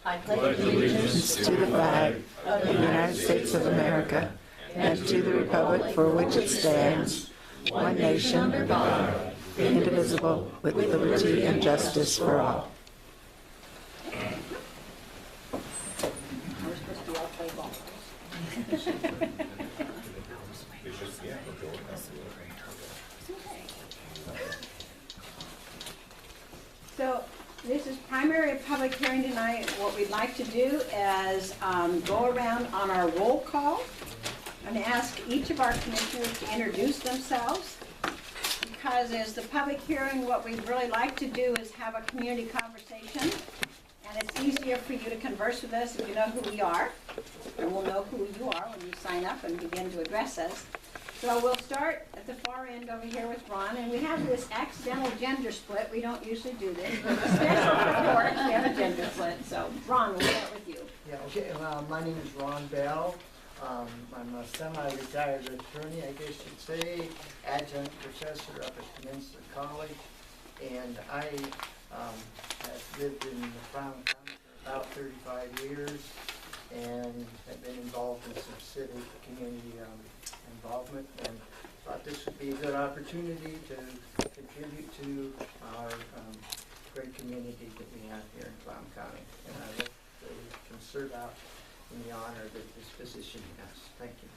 I pledge allegiance to the flag of the United States of America and to the republic for which it stands, one nation, under God, indivisible, with liberty and justice for all. We're supposed to all play ball. So this is primary public hearing tonight. What we'd like to do is go around on our roll call and ask each of our commissioners to introduce themselves. Because as the public hearing, what we'd really like to do is have a community conversation. And it's easier for you to converse with us if you know who we are. And we'll know who you are when you sign up and begin to address us. So we'll start at the far end over here with Ron, and we have this accidental gender split. We don't usually do this, but especially for work, we have a gender split. So Ron, we'll start with you. Yeah, okay, my name is Ron Bell. I'm a semi-retired attorney, I guess you'd say, adjunct professor up at Peninsula College, and I have lived in Clallam County for about 35 years, and have been involved in some civic community involvement, and thought this would be a good opportunity to contribute to our great community that we have here in Clallam County, and I hope that we can serve out in the honor that this position has. Thank you.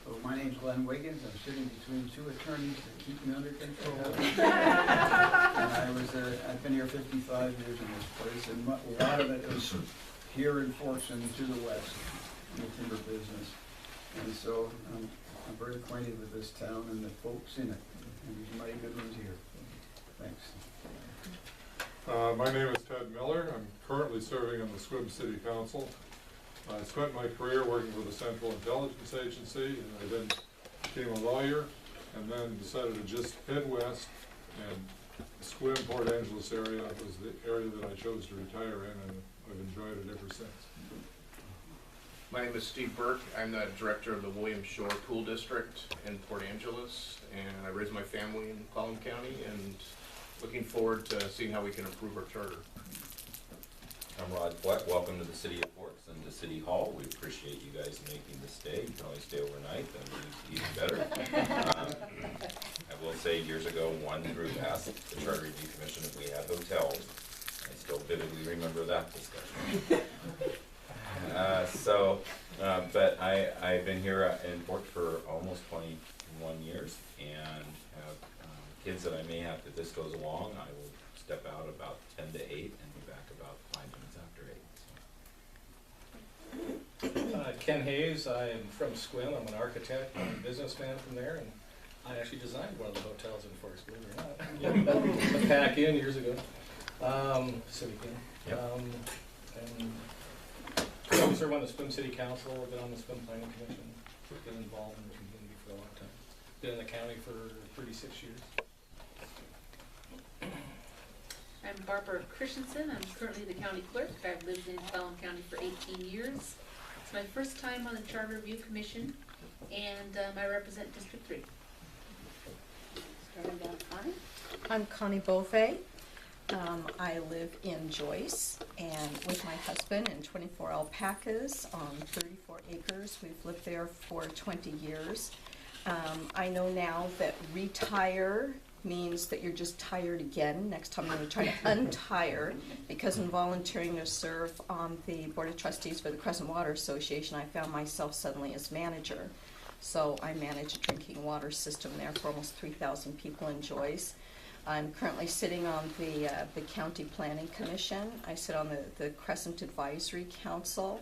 So my name's Glenn Wiggins. I'm sitting between two attorneys that keep me under control. And I've been here 55 years in this place, and a lot of it is here in Fortson to the west in the timber business. And so I'm very acquainted with this town and the folks in it. And there's mighty good ones here. Thanks. My name is Ted Miller. I'm currently serving on the Sequim City Council. I spent my career working for the Central Intelligence Agency, and I then became a lawyer, and then decided to just head west, and the Sequim Port Angeles area was the area that I chose to retire in, and I've enjoyed it ever since. My name is Steve Burke. I'm the director of the William Shore Pool District in Port Angeles, and I raised my family in Clallam County, and looking forward to seeing how we can improve our charter. I'm Rod Fleck. Welcome to the City of Forks and to City Hall. We appreciate you guys making the stay. You can always stay overnight, then be even better. I will say years ago, one group asked the Charter Review Commission if we had hotels. I still vividly remember that discussion. But I've been here and worked for almost 21 years and have kids that I may have, if this goes along, I will step out about 10 to 8 and be back about 5 minutes after 8. Ken Hayes, I am from Sequim. I'm an architect, I'm a businessman from there, and I actually designed one of the hotels in Forks, believe it or not. The Pack Inn years ago, Civic Inn. Yep. And I served on the Sequim City Council, I've been on the Sequim Planning Commission, been involved in the community for a long time. Been in the county for 36 years. I'm Barbara Christensen. I'm currently the county clerk. I've lived in Clallam County for 18 years. It's my first time on the Charter Review Commission, and I represent District 3. Starting down Connie. I'm Connie Beauvais. I live in Joyce, and with my husband and 24 alpacas on 34 acres. We've lived there for 20 years. I know now that retire means that you're just tired again. Next time I'm going to try to untire, because in volunteering to serve on the Board of Trustees for the Crescent Water Association, I found myself suddenly as manager. So I manage a drinking water system there for almost 3,000 people in Joyce. I'm currently sitting on the County Planning Commission. I sit on the Crescent Advisory Council.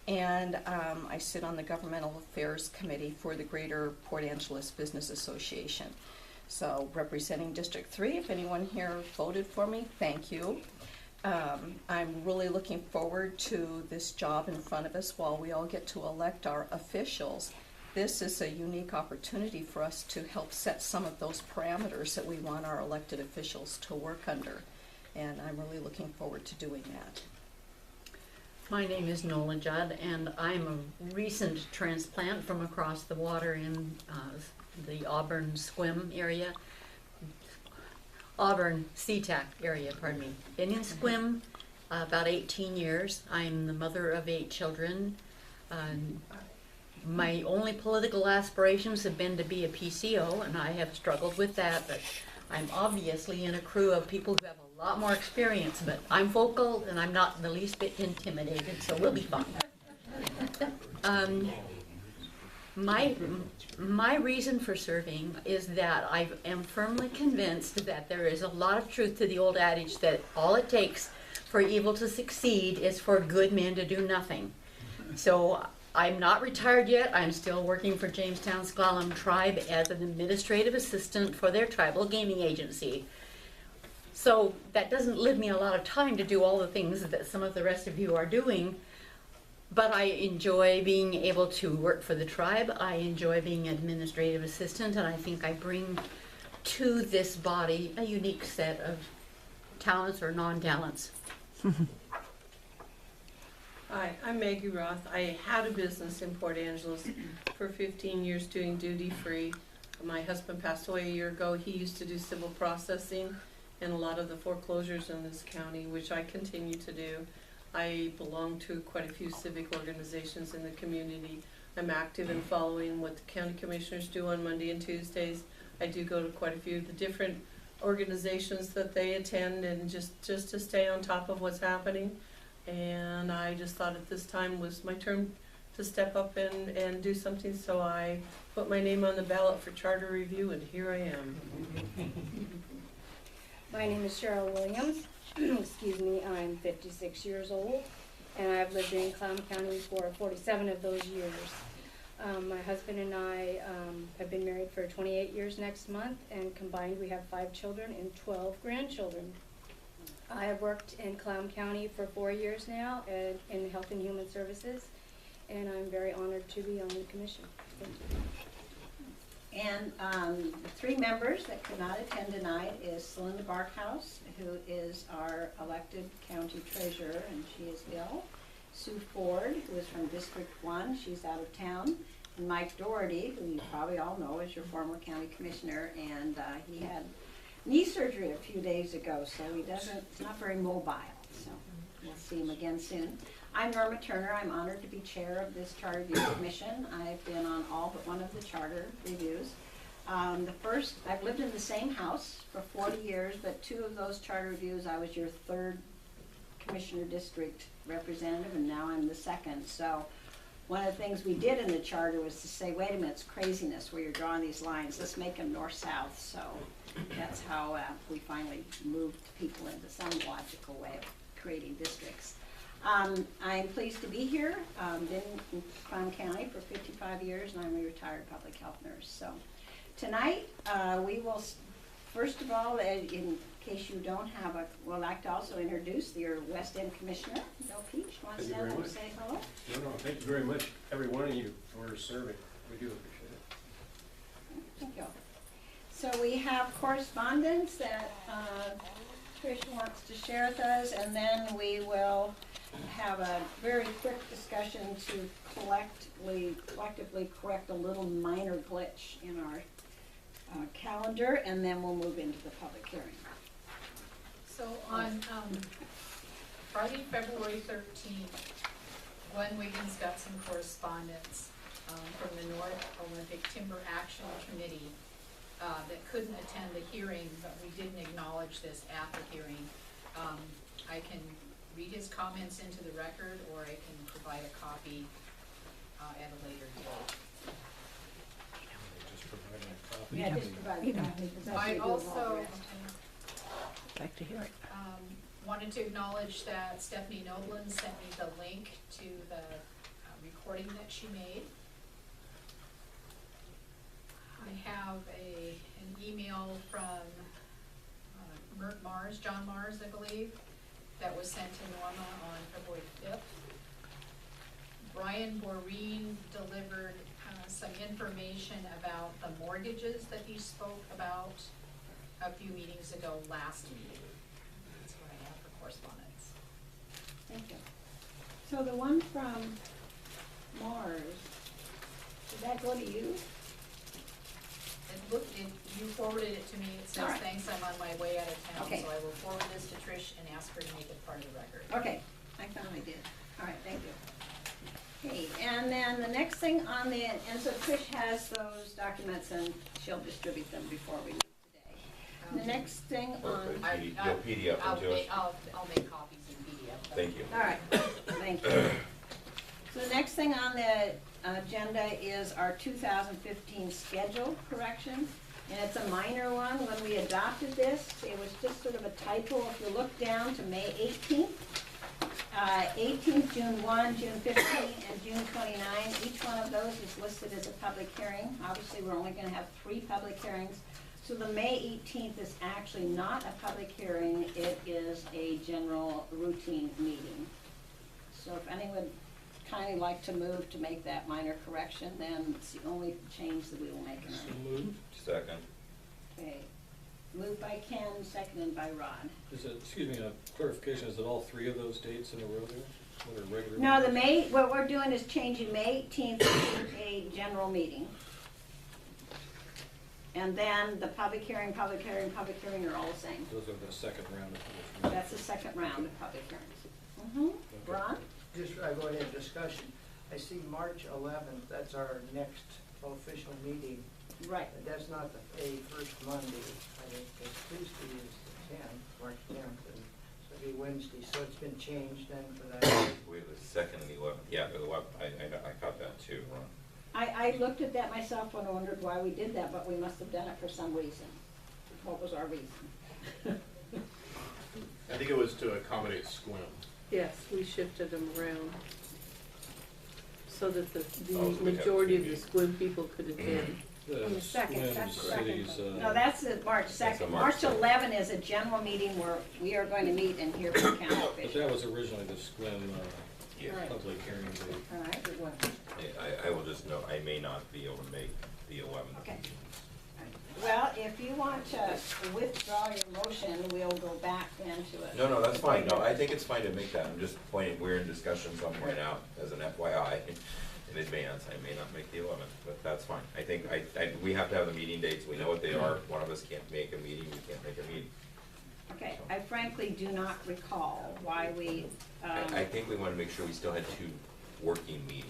And I sit on the Governmental Affairs Committee for the Greater Port Angeles Business Association. So representing District 3, if anyone here voted for me, thank you. I'm really looking forward to this job in front of us while we all get to elect our officials. This is a unique opportunity for us to help set some of those parameters that we want our elected officials to work under. And I'm really looking forward to doing that. My name is Nola Judd, and I'm a recent transplant from across the water in the Auburn Sequim area. Auburn SeaTac area, pardon me. Been in Sequim about 18 years. I'm the mother of 8 children. My only political aspirations have been to be a PCO, and I have struggled with that, but I'm obviously in a crew of people who have a lot more experience, but I'm vocal and I'm not the least bit intimidated, so we'll be fine. My reason for serving is that I am firmly convinced that there is a lot of truth to the old adage that all it takes for evil to succeed is for good men to do nothing. So I'm not retired yet. I'm still working for Jamestown's Clallam tribe as an administrative assistant for their tribal gaming agency. So that doesn't leave me a lot of time to do all the things that some of the rest of you are doing. But I enjoy being able to work for the tribe. I enjoy being an administrative assistant, and I think I bring to this body a unique set of talents or non-talents. Hi, I'm Maggie Roth. I had a business in Port Angeles for 15 years doing duty-free. My husband passed away a year ago. He used to do civil processing and a lot of the foreclosures in this county, which I continue to do. I belong to quite a few civic organizations in the community. I'm active in following what the county commissioners do on Monday and Tuesdays. I do go to quite a few of the different organizations that they attend, and just to stay on top of what's happening. And I just thought at this time was my turn to step up and do something, so I put my name on the ballot for charter review, and here I am. My name is Cheryl Williams. Excuse me, I'm 56 years old, and I've lived in Clallam County for 47 of those years. My husband and I have been married for 28 years next month, and combined we have 5 children and 12 grandchildren. I have worked in Clallam County for 4 years now in Health and Human Services, and I'm very honored to be on the commission. Thank you. And the 3 members that could not attend tonight is Celinda Barkhouse, who is our elected county treasurer, and she is ill. Sue Ford, who is from District 1, she's out of town. And Mike Doherty, who you probably all know is your former county commissioner, and he had knee surgery a few days ago, so he's not very mobile, so we'll see him again soon. I'm Norma Turner. I'm honored to be chair of this Charter Review Commission. I've been on all but one of the charter reviews. I've lived in the same house for 40 years, but 2 of those charter reviews, I was your 3rd commissioner district representative, and now I'm the 2nd. So one of the things we did in the charter was to say, wait a minute, it's craziness where you're drawing these lines. Let's make them north-south. So that's how we finally moved people into some logical way of creating districts. I'm pleased to be here. Been in Clallam County for 55 years, and I'm a retired public health nurse. So tonight, we will, first of all, in case you don't have we'd like to also introduce your West End Commissioner, Bill Peach. Want to stand up and say hello? No, thank you very much, every one of you, for serving. We do appreciate it. Thank you. So we have correspondence that Trish wants to share with us, and then we will have a very quick discussion to collectively correct a little minor glitch in our calendar, and then we'll move into the public hearing. So on Friday, February 13th, Glenn Wiggins got some correspondence from the North Olympic Timber Action Committee that couldn't attend the hearing, but we didn't acknowledge this at the hearing. I can read his comments into the record, or I can provide a copy at a later date. Just providing a copy. Yeah, just provide a copy. I also Like to hear it. wanted to acknowledge that Stephanie Noblin sent me the link to the recording that she made. I have an email from John Mars, I believe, that was sent to Norma on February 5th. Brian Boreen delivered some information about the mortgages that he spoke about a few meetings ago, last meeting. That's what I have for correspondence. Thank you. So the one from Mars, did that go to you? looked, you forwarded it to me, it says, Alright. thanks, I'm on my way out of town, Okay. so I will forward this to Trish and ask her to make it part of the record. Okay, I finally did. All right, thank you. Okay, and then the next thing on the, and so Trish has those documents and she'll distribute them before we leave today. The next thing on, Perfect. You'll PDF them to us? I'll make copies in PDF. Thank you. all right, thank you. So the next thing on the agenda is our 2015 schedule correction. And it's a minor one. When we adopted this, it was just sort of a typo. If you look down to May 18th, 18th, June 1, June 15, and June 29, each one of those is listed as a public hearing. Obviously, we're only going to have 3 public hearings. So the May 18th is actually not a public hearing. It is a general routine meeting. So if anyone would kindly like to move to make that minor correction, then it's the only change that we will make in So our. moved. Second. Okay. Moved by Ken, seconded by Rod. Is it, excuse me, a clarification, is it all 3 of those dates in a row there? What are regular? No, the May, what we're doing is changing May 18th to a general meeting. And then the public hearing are all the same. Those are the second round of public That's the second round of public hearings. Ron? Just, I go ahead, discussion. I see March 11th, that's our next official meeting. Right. That's not the first Monday, I think, because Tuesday is the 10th, March 10th, and so it'll be Wednesday, so it's been changed then for that. We have the 2nd and the 11th. Yeah, the 11th, I caught that too. I looked at that myself and wondered why we did that, but we must have done it for some reason. What was our reason? I think it was to accommodate Sequim. Yes, we shifted them around so that the Oh, so we have majority 2 of the meetings. Sequim people could attend. On the second, Sequim that's the second. cities, No, that's the March That's 2nd. a March March 11 is a general meeting where we are going to meet and hear from county But officials. that was originally the Sequim, Yeah. Right. public hearing date. All right. I will just note, I may not be able to make the 11th. Okay. Well, if you want to withdraw your motion, we'll go back into it. No, that's fine. No, I think it's fine to make that. I'm just pointing, we're in discussion, so I'm pointing out as an FYI in advance. I may not make the 11th, but that's fine. I think, we have to have the meeting dates. We know what they are. If one of us can't make a meeting, we can't make a meeting. Okay, I frankly do not recall why we. I think we want to make sure we still had 2 working meetings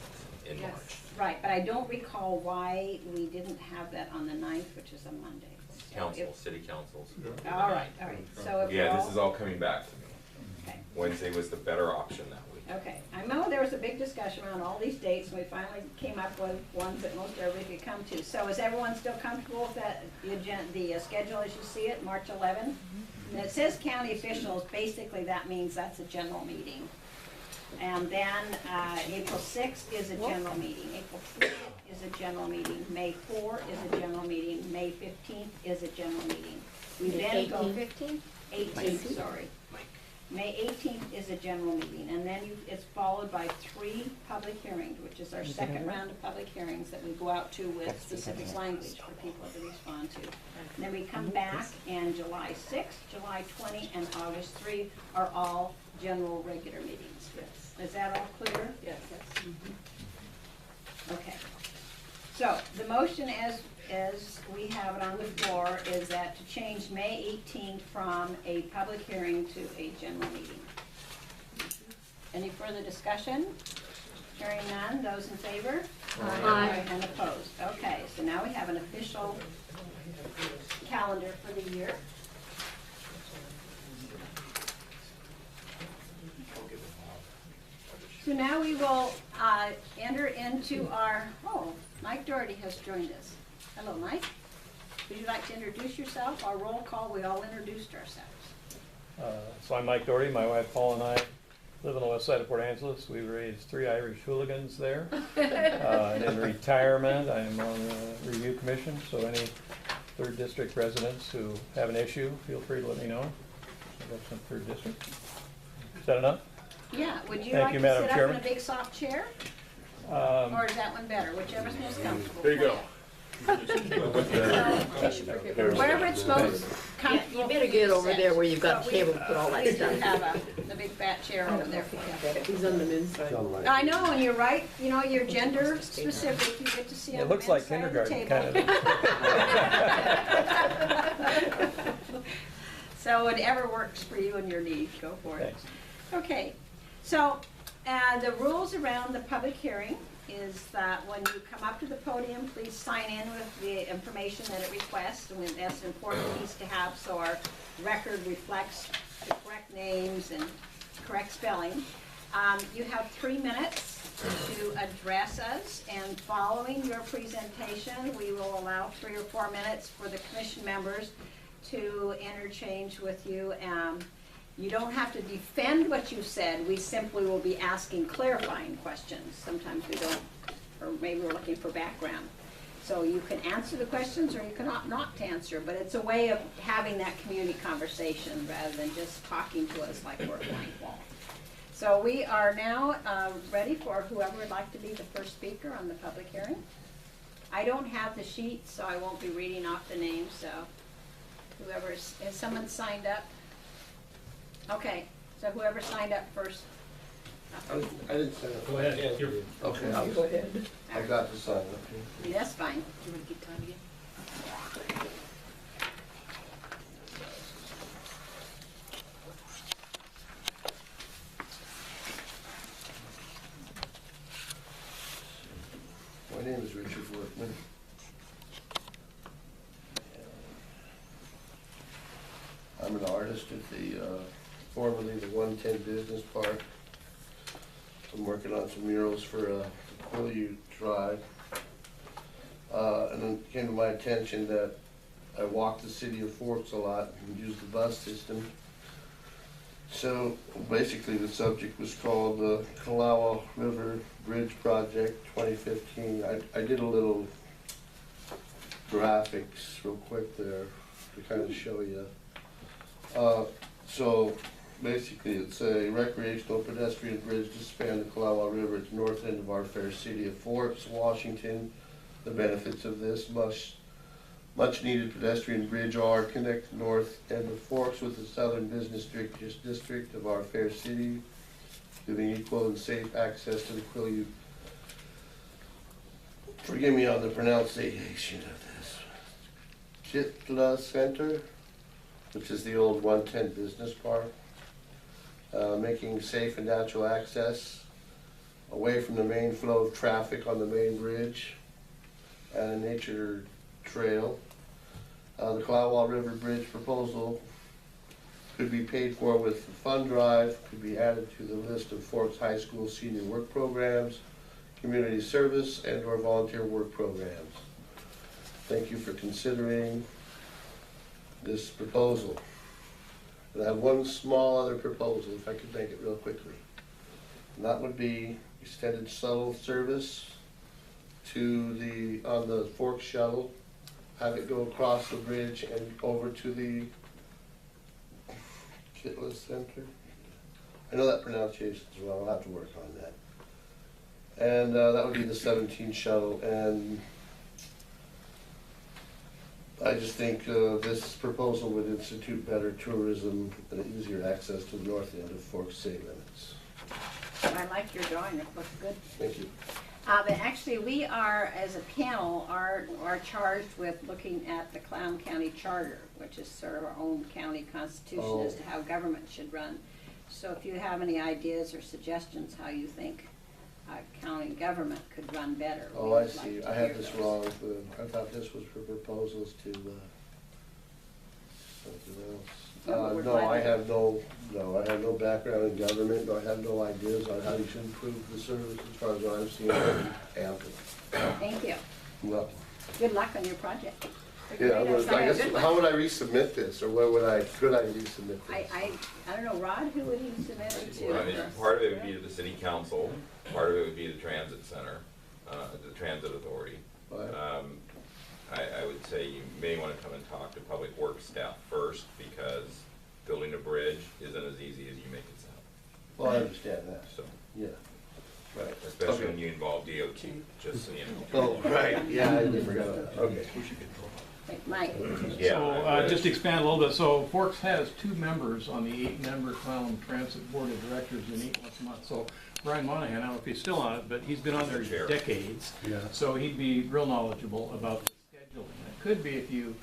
in Yes, March. right, but I don't recall why we didn't have that on the 9th, which is a Monday. So Council, if- city councils. All right, so if Yeah, we're this is all coming back to me. Okay. Wednesday was the better option that week. Okay, I know there was a big discussion around all these dates, and we finally came up with ones that most everybody could come to. So is everyone still comfortable with that, the schedule as you see it, March 11? And it says county officials, basically that means that's a general meeting. And then April 6th is a general meeting, April 3rd is a general meeting, May 4 is a general meeting, May 15th is a general meeting. We then go. 18th, sorry. May 18th is a general meeting, and then it's followed by 3 public hearings, which is our second round of public hearings that we go out to with specific language for people to respond to. And then we come back, and July 6th, July 20, and August 3 are all general regular meetings. Is that all clear? Yes. Okay. So the motion as we have it on the floor is that to change May 18th from a public hearing to a general meeting. Any further discussion? Hearing none, those in favor? Aye. And opposed? Okay, so now we have an official calendar for the year. So now we will enter into our, Mike Doherty has joined us. Hello, Mike. Would you like to introduce yourself? Our roll call, we all introduced ourselves. So I'm Mike Doherty. My wife Paul and I live on the west side of Port Angeles. We raised 3 Irish hooligans there. And in retirement, I'm on the review commission, so any 3rd district residents who have an issue, feel free to let me know. I got some 3rd district. Is that enough? Yeah, would you Thank like you, to Madam sit up in Chairman. a big soft chair? Um, Or is that one better? Whichever's most comfortable. There you for go. Wherever it's most Yeah, comfortable. you better get over sit. there where you've got But a table to put all that we do stuff. have the big fat chair over there. He's on the men's side. I know, and you're right, you know, you're gender specific, you get to see on It the looks men's like side of the kindergarten, table. kind of. So whatever works for you and your needs, go for it. Thanks. Okay, so the rules around the public hearing is that when you come up to the podium, please sign in with the information that it requests. And that's an important piece to have so our record reflects the correct names and correct spelling. You have 3 minutes to address us, and following your presentation, we will allow 3 or 4 minutes for the commission members to interchange with you. You don't have to defend what you said, we simply will be asking clarifying questions. Sometimes we don't, or maybe we're looking for background. So you can answer the questions or you can opt not to answer, but it's a way of having that community conversation rather than just talking to us like we're a blank wall. So we are now ready for whoever would like to be the first speaker on the public hearing. I don't have the sheet, so I won't be reading off the names, so has someone signed up? Okay, so whoever signed up first. I didn't sign up. Go ahead, yeah, you're. Okay, Go ahead. I got to sign up. That's fine. Do you want to keep time again? My name is Richard Workman. I'm an artist at the, formerly the 110 Business Park. I'm working on some murals for the Quileute Drive. And then it came to my attention that I walk the city of Forks a lot and use the bus system. So basically the subject was called the Clallam River Bridge Project 2015. I did a little graphics real quick there to kind of show you. So basically it's a recreational pedestrian bridge to span the Clallam River at the north end of our fair city of Forks, Washington. The benefits of this much needed pedestrian bridge are connect the north end of Forks with the southern business district of our fair city, giving equal and safe access to the Quileute. Forgive me on the pronunciation of this. Chitla Center, which is the old 110 Business Park, making safe and natural access away from the main flow of traffic on the main bridge, and a nature trail. The Clallam River Bridge proposal could be paid for with the fund drive, could be added to the list of Forks High School senior work programs, community service, and or volunteer work programs. Thank you for considering this proposal. And I have one small other proposal, if I could make it real quickly. And that would be extended shuttle service to on the Forks shuttle, have it go across the bridge and over to the Chitla Center. I know that pronunciation is wrong, I'll have to work on that. And that would be the 17 shuttle, and I just think this proposal would institute better tourism and easier access to the north end of Forks city limits. I like your drawing, it looks good. Thank you. But actually, we are, as a panel, are charged with looking at the Clallam County Charter, which is sort of our own county constitution as to how government should run. So if you have any ideas or suggestions how you think county government could run better. Oh, I see. I have this wrong. I thought this was for proposals to something else. No, I have no background in government. I have no ideas on how you should improve the service as far as what I'm seeing. Ample. Thank you. You're welcome. Good luck on your project. Yeah, I guess, how would I resubmit this, or could I resubmit this? I don't know, Rod, who would you submit it to? Well, I mean, part of it would be to the city council, part of it would be the transit center, the transit authority. I would say you may want to come and talk to public works staff first, because building a bridge isn't as easy as you make it sound. Well, I understand that. So, yeah. Right. Especially Okay. when you involve DOT, just so you know. Oh, right, yeah, I forgot about that, okay. Mike? Yeah. So, just to expand a little bit, so Forks has 2 members on the 8-member Clallam Transit Board of Directors and meet once a month. So Brian Monahan, I don't know if he's still on it, but he's been on there Chair. decades. Yeah. So he'd be real knowledgeable about the scheduling. It could be if you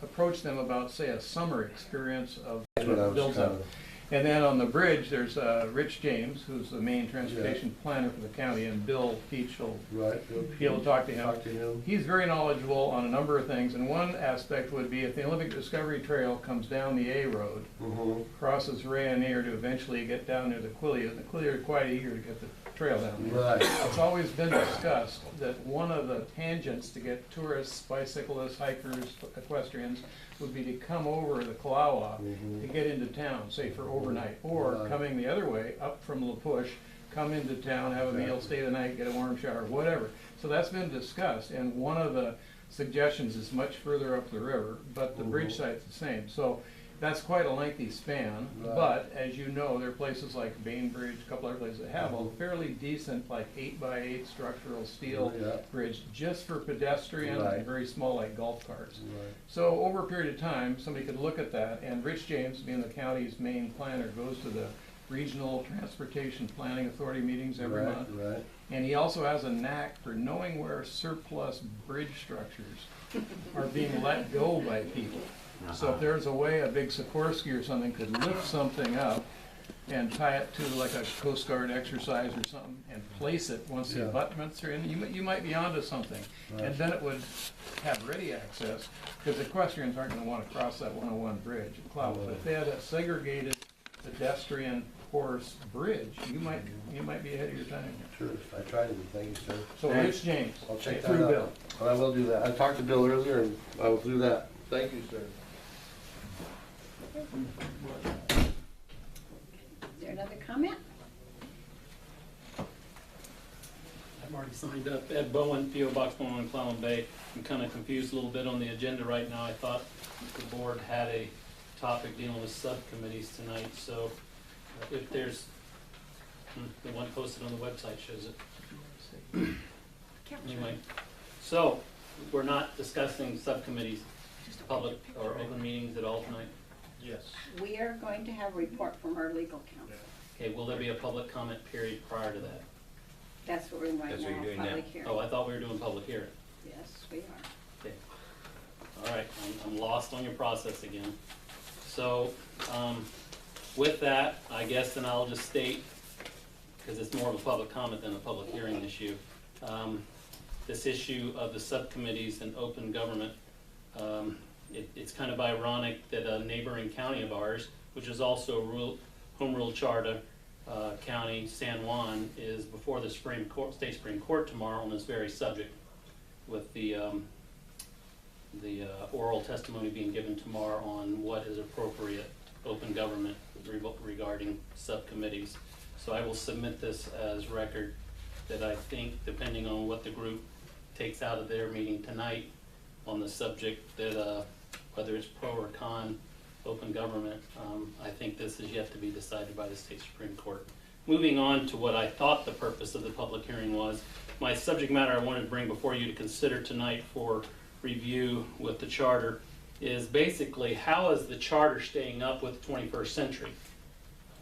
approach them about, say, a summer experience of That's what I was builds kind up. of, And then on the bridge, there's Rich James, who's the main transportation planner for the county, and Bill Peach will right. be able to talk to him. Talk to him. He's very knowledgeable on a number of things, and one aspect would be if the Olympic Discovery Trail comes down the A road, Mm-hmm. crosses Rayonier to eventually get down near the Quillia, and the Quillia are quite eager to get the trail down there. Right. It's always been discussed that one of the tangents to get tourists, bicyclists, hikers, equestrians, would be to come over the Clallam to get into town, say for overnight, or Right. coming the other way, up from La Push, come into town, have a meal, stay the night, get a warm shower, whatever. So that's been discussed, and one of the suggestions is much further up the river, but the bridge site's the same. So that's quite a lengthy span, Right. but as you know, there are places like Bainbridge, a couple other places that have a fairly decent, like 8x8 structural steel Yeah. bridge just for pedestrian Right. and very small like golf carts. Right. So over a period of time, somebody could look at that, and Rich James, being the county's main planner, goes to the Regional Transportation Planning Authority meetings every Right, month. right. And he also has a knack for knowing where surplus bridge structures are being let go by people. So if there's a way a big Sikorsky or something could lift something up and tie it to like a Coast Guard exercise or something and place it once the Yeah. abutments are in, you might be onto something. And then it would have ready access, because equestrians aren't gonna wanna cross that 101 bridge at Clallam. But if they had a segregated pedestrian horse bridge, you might be ahead of your time. Sure, I tried to, thank you, sir. So Thanks. Rich James, I'll check that through out. Bill. Well, I will do that. I talked to Bill earlier, and I will do that. Thank you, sir. Is there another comment? I'm already signed up. Ed Bowen, P.O. Box 101, Clallam Bay. I'm kind of confused a little bit on the agenda right now. I thought the board had a topic dealing with subcommittees tonight, so if there's, the one posted on the website shows it. Anyway, so we're not discussing subcommittees, public or open meetings at all tonight? Yes. We are going to have a report from our legal counsel. Okay, will there be a public comment period prior to that? That's what we're doing right That's what now, you're doing now. public hearing. Oh, I thought we were doing public hearing. Yes, we are. Okay. All right, I'm lost on your process again. So, with that, I guess then I'll just state, because it's more of a public comment than a public hearing issue, this issue of the subcommittees and open government, it's kind of ironic that a neighboring county of ours, which is also a home rule charter county, San Juan, is before the state Supreme Court tomorrow on this very subject, with the oral testimony being given tomorrow on what is appropriate open government regarding subcommittees. So I will submit this as record that I think, depending on what the group takes out of their meeting tonight on the subject, that whether it's pro or con open government, I think this is yet to be decided by the state Supreme Court. Moving on to what I thought the purpose of the public hearing was, my subject matter I wanted to bring before you to consider tonight for review with the charter is basically how is the charter staying up with the 21st century,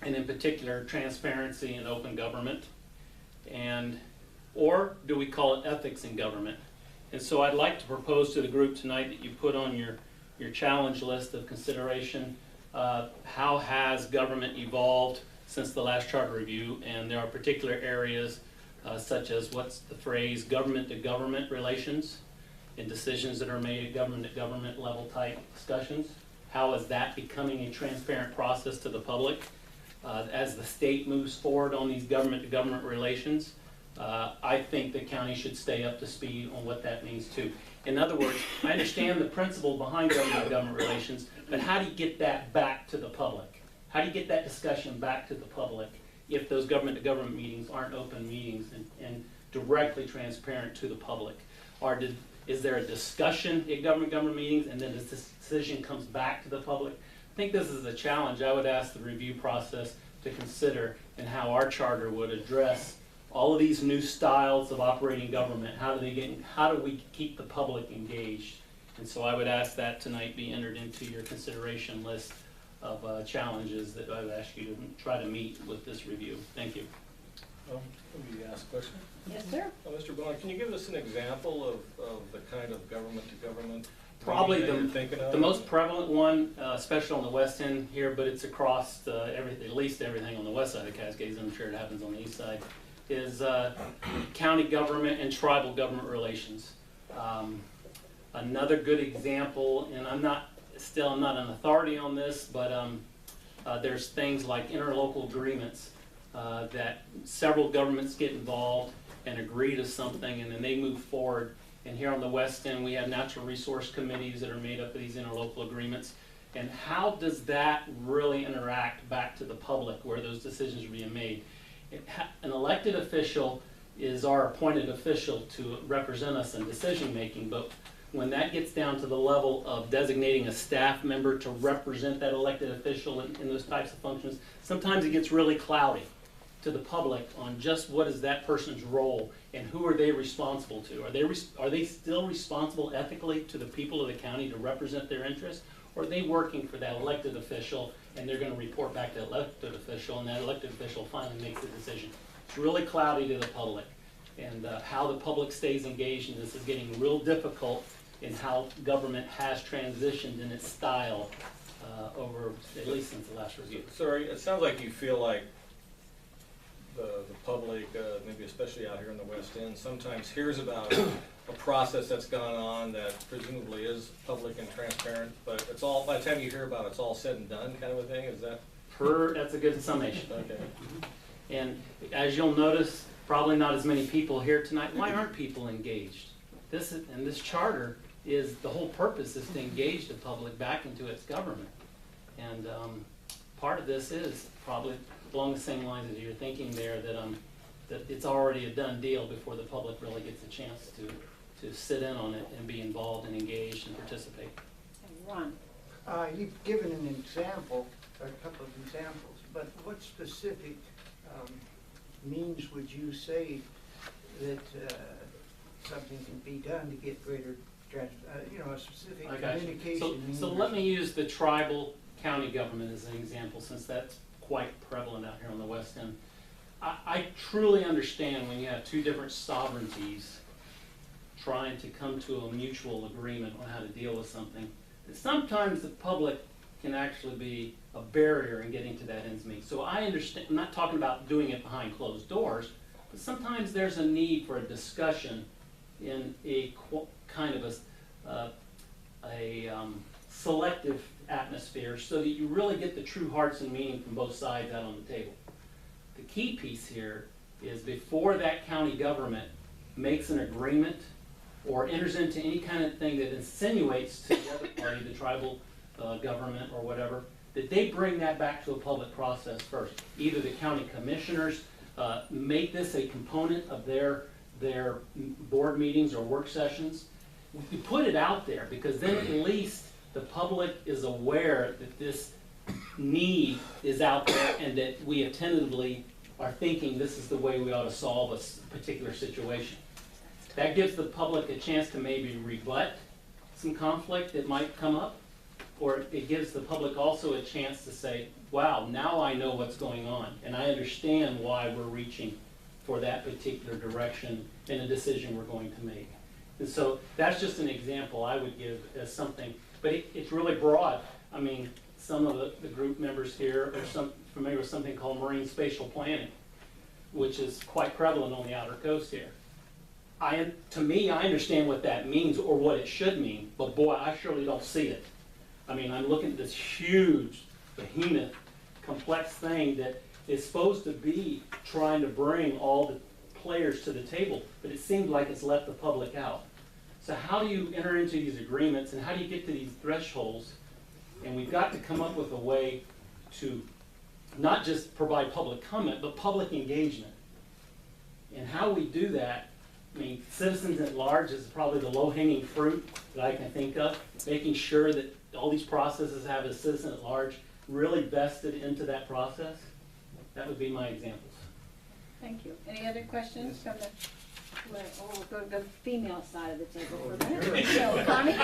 and in particular transparency and open government, and or do we call it ethics in government? And so I'd like to propose to the group tonight that you put on your challenge list of consideration, how has government evolved since the last charter review, and there are particular areas such as what's the phrase government to government relations and decisions that are made at government level type discussions. How is that becoming a transparent process to the public? As the state moves forward on these government to government relations, I think the county should stay up to speed on what that means too. In other words, I understand the principle behind government to government relations, but how do you get that back to the public? How do you get that discussion back to the public if those government to government meetings aren't open meetings and directly transparent to the public? Or is there a discussion at government meetings and then this decision comes back to the public? I think this is a challenge I would ask the review process to consider and how our charter would address all of these new styles of operating government, how do we keep the public engaged? And so I would ask that tonight be entered into your consideration list of challenges that I would ask you to try to meet with this review. Thank you. Let me ask a question. Yes, sir. Mr. Bonner, can you give us an example of the kind of government-to-government Probably meeting that you're thinking of? the most prevalent one, especially on the west end here, but it's across everything, at least everything on the west side of the Cascades. I'm sure it happens on the east side. Is county government and tribal government relations. Another good example, and I'm not an authority on this, but there's things like interlocal agreements that several governments get involved and agree to something, and then they move forward. And here on the west end, we have natural resource committees that are made up of these interlocal agreements. And how does that really interact back to the public where those decisions are being made? An elected official is our appointed official to represent us in decision making, but when that gets down to the level of designating a staff member to represent that elected official in those types of functions, sometimes it gets really cloudy to the public on just what is that person's role and who are they responsible to. Are they still responsible ethically to the people of the county to represent their interests? Or are they working for that elected official and they're going to report back to that elected official, and that elected official finally makes the decision? It's really cloudy to the public. And how the public stays engaged in this is getting real difficult in how government has transitioned in its style over, at least since the last review. Sorry, it sounds like you feel like the public, maybe especially out here in the West End, sometimes hears about a process that's gone on that presumably is public and transparent, but it's all, by the time you hear about it, it's all said and done kind of a thing, is that? That's a good summation. Okay. And as you'll notice, probably not as many people here tonight. Why aren't people engaged? This charter is, the whole purpose is to engage the public back into its government. And part of this is probably along the same lines as you're thinking there, that it's already a done deal before the public really gets a chance to sit in on it and be involved and engaged and participate. Ron. You've given an example, or a couple of examples, but what specific means would you say that something can be done to get greater, a specific communication? So let me use the tribal county government as an example, since that's quite prevalent out here on the west end. I truly understand when you have two different sovereignties trying to come to a mutual agreement on how to deal with something, that sometimes the public can actually be a barrier in getting to that ends meet. So I understand, I'm not talking about doing it behind closed doors, but sometimes there's a need for a discussion in a kind of a selective atmosphere so that you really get the true hearts and meaning from both sides out on the table. The key piece here is before that county government makes an agreement or enters into any kind of thing that insinuates to the other party, the tribal government or whatever, that they bring that back to a public process first. Either the county commissioners make this a component of their board meetings or work sessions. You put it out there, because then at least the public is aware that this need is out there and that we attentively are thinking this is the way we ought to solve a particular situation. That gives the public a chance to maybe rebut some conflict that might come up, or it gives the public also a chance to say, wow, now I know what's going on and I understand why we're reaching for that particular direction in a decision we're going to make. And so that's just an example I would give as something, but it's really broad. I mean, some of the group members here are familiar with something called marine spatial planning, which is quite prevalent on the outer coast here. To me, I understand what that means or what it should mean, but boy, I surely don't see it. I mean, I'm looking at this huge, behemoth, complex thing that is supposed to be trying to bring all the players to the table, but it seems like it's left the public out. So how do you enter into these agreements, and how do you get to these thresholds? And we've got to come up with a way to not just provide public comment, but public engagement. And how we do that, I mean, citizens at large is probably the low-hanging fruit that I can think of, making sure that all these processes have a citizen at large really vested into that process. That would be my examples. Thank you. Any other questions from the, well, we'll go to the female side of the table for a minute. So, Connie?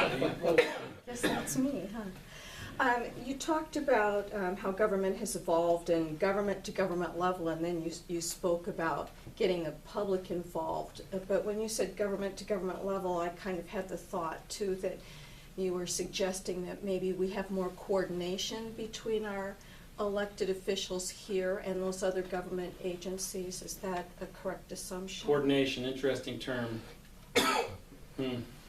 Guess that's me, huh? You talked about how government has evolved and government to government level, and then you spoke about getting the public involved. But when you said government to government level, I kind of had the thought too that you were suggesting that maybe we have more coordination between our elected officials here and those other government agencies. Is that a correct assumption? Coordination, interesting term. I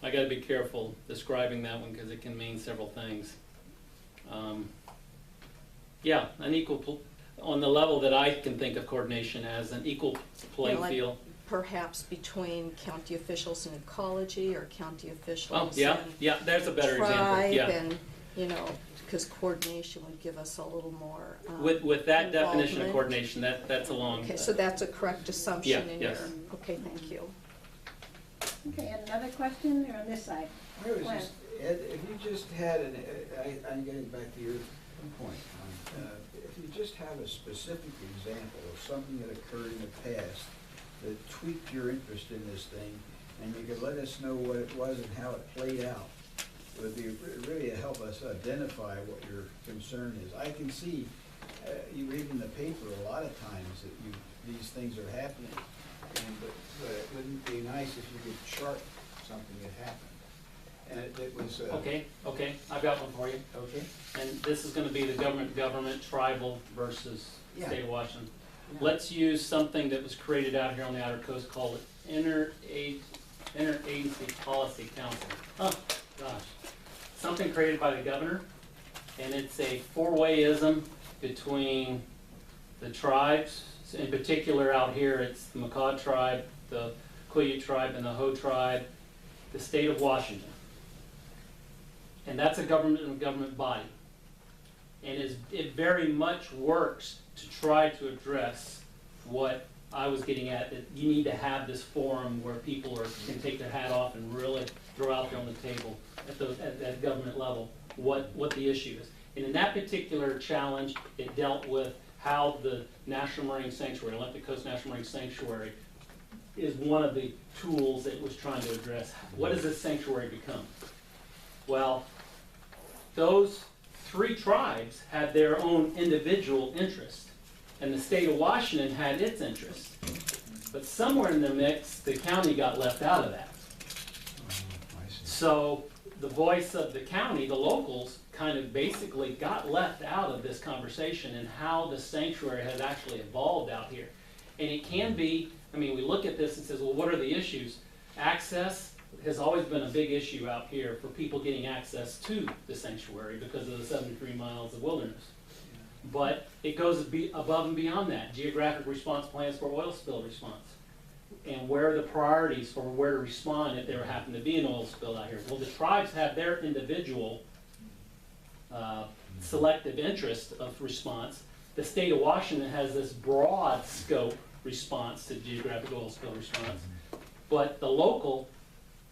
gotta be careful describing that one because it can mean several things. Yeah, an equal, on the level that I can think of coordination as an equal playing like field. Perhaps between county officials and ecology, or county officials Oh, yeah, and yeah, there's a better example, tribe, yeah. and, you know, because coordination would give us a little more With that definition of involvement. coordination, that's a long. Okay, so that's a correct assumption in your, yes. okay, thank you. Okay, and another question, or on this side? I was Glenn. just, Ed, if you just had I'm getting back to your point, if you just have a specific example of something that occurred in the past that tweaked your interest in this thing, and you could let us know what it was and how it played out, it would be really help us identify what your concern is. I can see, you read in the paper a lot of times that these things are happening, but it wouldn't be nice if you could chart something that happened. And it was. Okay, I've got one for you. Okay. And this is gonna be the government tribal versus Yeah. state of Washington. Yeah. Let's use something that was created out here on the outer coast called Interagency Policy Council. Oh, gosh. Something created by the governor, and it's a four-wayism between the tribes. In particular out here, it's the Makah tribe, the Quileute tribe, and the Ho tribe, the state of Washington. And that's a government body. And it very much works to try to address what I was getting at, that you need to have this forum where people can take their hat off and really throw out there on the table at that government level what the issue is. And in that particular challenge, it dealt with how the National Marine Sanctuary, Olympic Coast National Marine Sanctuary, is one of the tools that it was trying to address. What does this sanctuary become? Well, those three tribes had their own individual interests, and the state of Washington had its interests. But somewhere in the mix, the county got left out of that. So the voice of the county, the locals, kind of basically got left out of this conversation and how the sanctuary has actually evolved out here. And it can be, I mean, we look at this and says, well, what are the issues? Access has always been a big issue out here for people getting access to the sanctuary because of the 73 miles of wilderness. But it goes above and beyond that. Geographic response plans for oil spill response. And where are the priorities for where to respond if there happen to be an oil spill out here? Well, the tribes have their individual selective interest of response. The state of Washington has this broad scope response to geographic oil spill response. But the local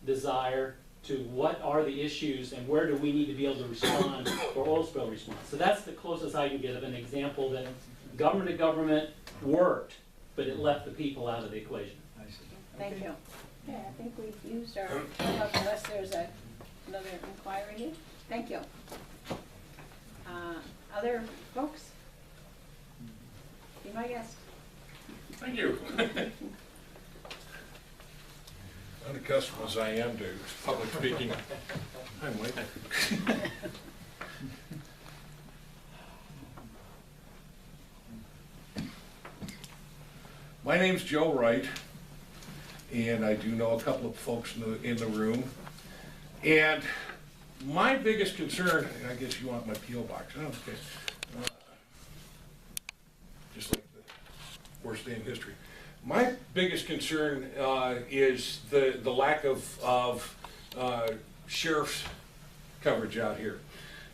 desire to what are the issues and where do we need to be able to respond for oil spill response. So that's the closest I can get of an example that government to government worked, but it left the people out of the equation. I see. Thank you. Yeah, I think we've used our, unless there's another inquiry here. Thank you. Other folks? Be my guest. Thank you. Unaccustomed as I am to public speaking. Hi, Mike. My name's Joe Wright, and I do know a couple of folks in the room. And my biggest concern, and I guess you want my P.O. box, oh, okay. Just like the worst day in history. My biggest concern is the lack of sheriff's coverage out here.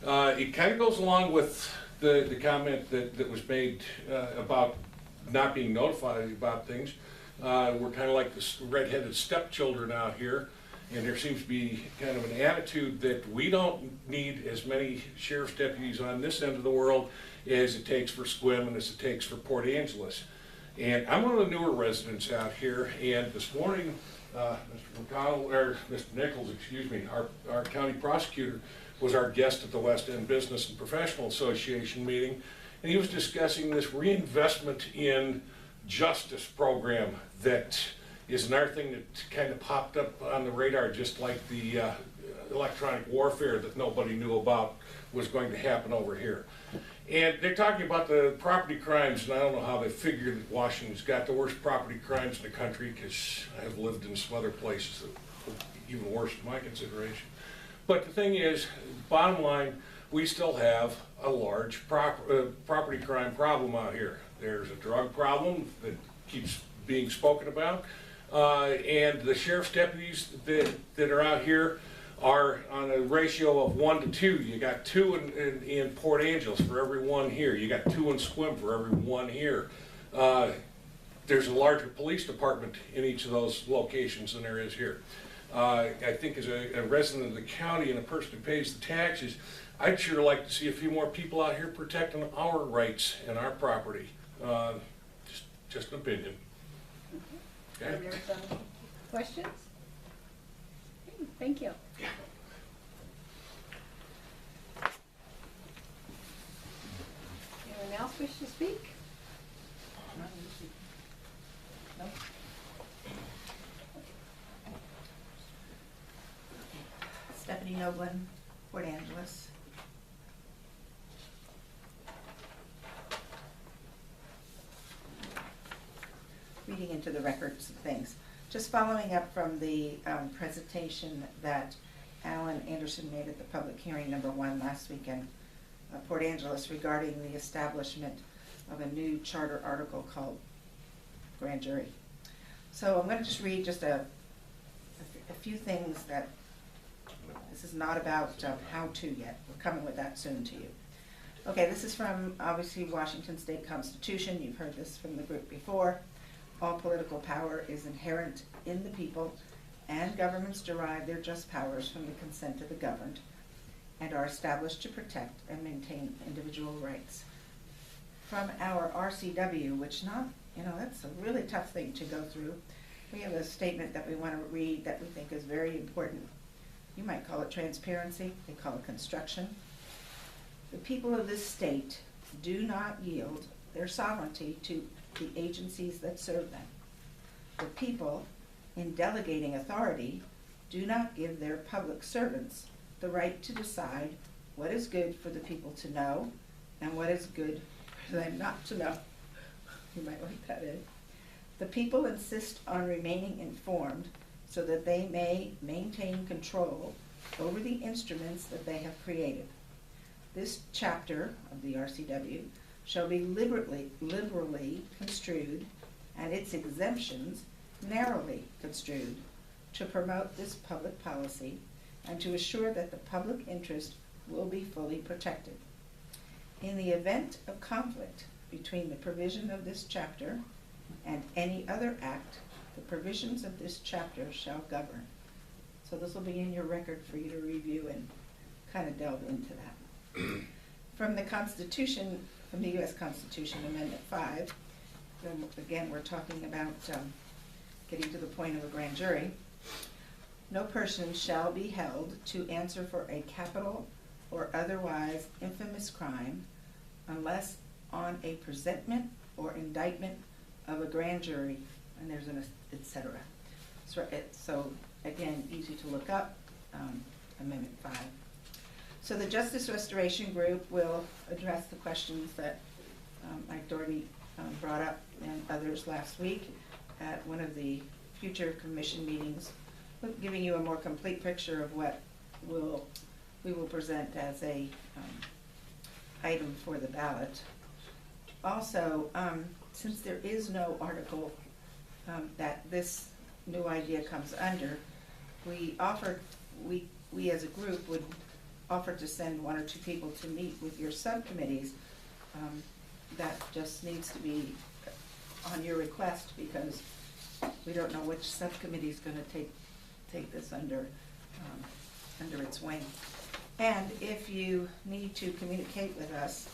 It kind of goes along with the comment that was made about not being notified about things. We're kind of like the redheaded stepchildren out here, and there seems to be kind of an attitude that we don't need as many sheriff's deputies on this end of the world as it takes for Sequim and as it takes for Port Angeles. And I'm one of the newer residents out here, and this morning, Mr. McConnell, or Mr. Nichols, excuse me, our county prosecutor was our guest at the West End Business and Professional Association meeting, and he was discussing this reinvestment in justice program that is another thing that kind of popped up on the radar, just like the electronic warfare that nobody knew about was going to happen over here. And they're talking about the property crimes, and I don't know how they figured that Washington's got the worst property crimes in the country, because I've lived in some other places that were even worse in my consideration. But the thing is, bottom line, we still have a large property crime problem out here. There's a drug problem that keeps being spoken about, and the sheriff's deputies that are out here are on a ratio of 1 to 2. You got 2 in Port Angeles for every 1 here. You got 2 in Sequim for every 1 here. There's a larger police department in each of those locations than there is here. I think as a resident of the county and a person who pays the taxes, I'd sure like to see a few more people out here protecting our rights and our property. Just an opinion. Okay. Questions? Okay, thank you. Anyone else wish to speak? No? Stephanie Noblin, Port Angeles. Reading into the records of things. Just following up from the presentation that Alan Anderson made at the public hearing number 1 last week in Port Angeles regarding the establishment of a new charter article called grand jury. So I'm going to just read just a few things that this is not about how to yet. We're coming with that soon to you. Okay, this is from obviously Washington State Constitution. You've heard this from the group before. All political power is inherent in the people, and governments derive their just powers from the consent of the governed, and are established to protect and maintain individual rights. From our RCW, which that's a really tough thing to go through, we have a statement that we want to read that we think is very important. You might call it transparency, they call it construction. The people of this state do not yield their sovereignty to the agencies that serve them. The people, in delegating authority, do not give their public servants the right to decide what is good for the people to know and what is good for them not to know. You might like that, Ed. The people insist on remaining informed so that they may maintain control over the instruments that they have created. This chapter of the RCW shall be liberally construed, and its exemptions narrowly construed, to promote this public policy and to assure that the public interest will be fully protected. In the event of conflict between the provision of this chapter and any other act, the provisions of this chapter shall govern. So this will be in your record for you to review and kind of delve into that. From the Constitution, from the U.S. Constitution, Amendment 5, again, we're talking about getting to the point of a grand jury. No person shall be held to answer for a capital or otherwise infamous crime unless on a presentment or indictment of a grand jury, and there's an et cetera. So again, easy to look up, Amendment 5. So the Justice Restoration Group will address the questions that Mike Doherty brought up and others last week at one of the future commission meetings, giving you a more complete picture of what we will present as a item for the ballot. Also, since there is no article that this new idea comes under, we as a group would offer to send 1 or 2 people to meet with your subcommittees. That just needs to be on your request, because we don't know which subcommittee is going to take this under its wing. And if you need to communicate with us,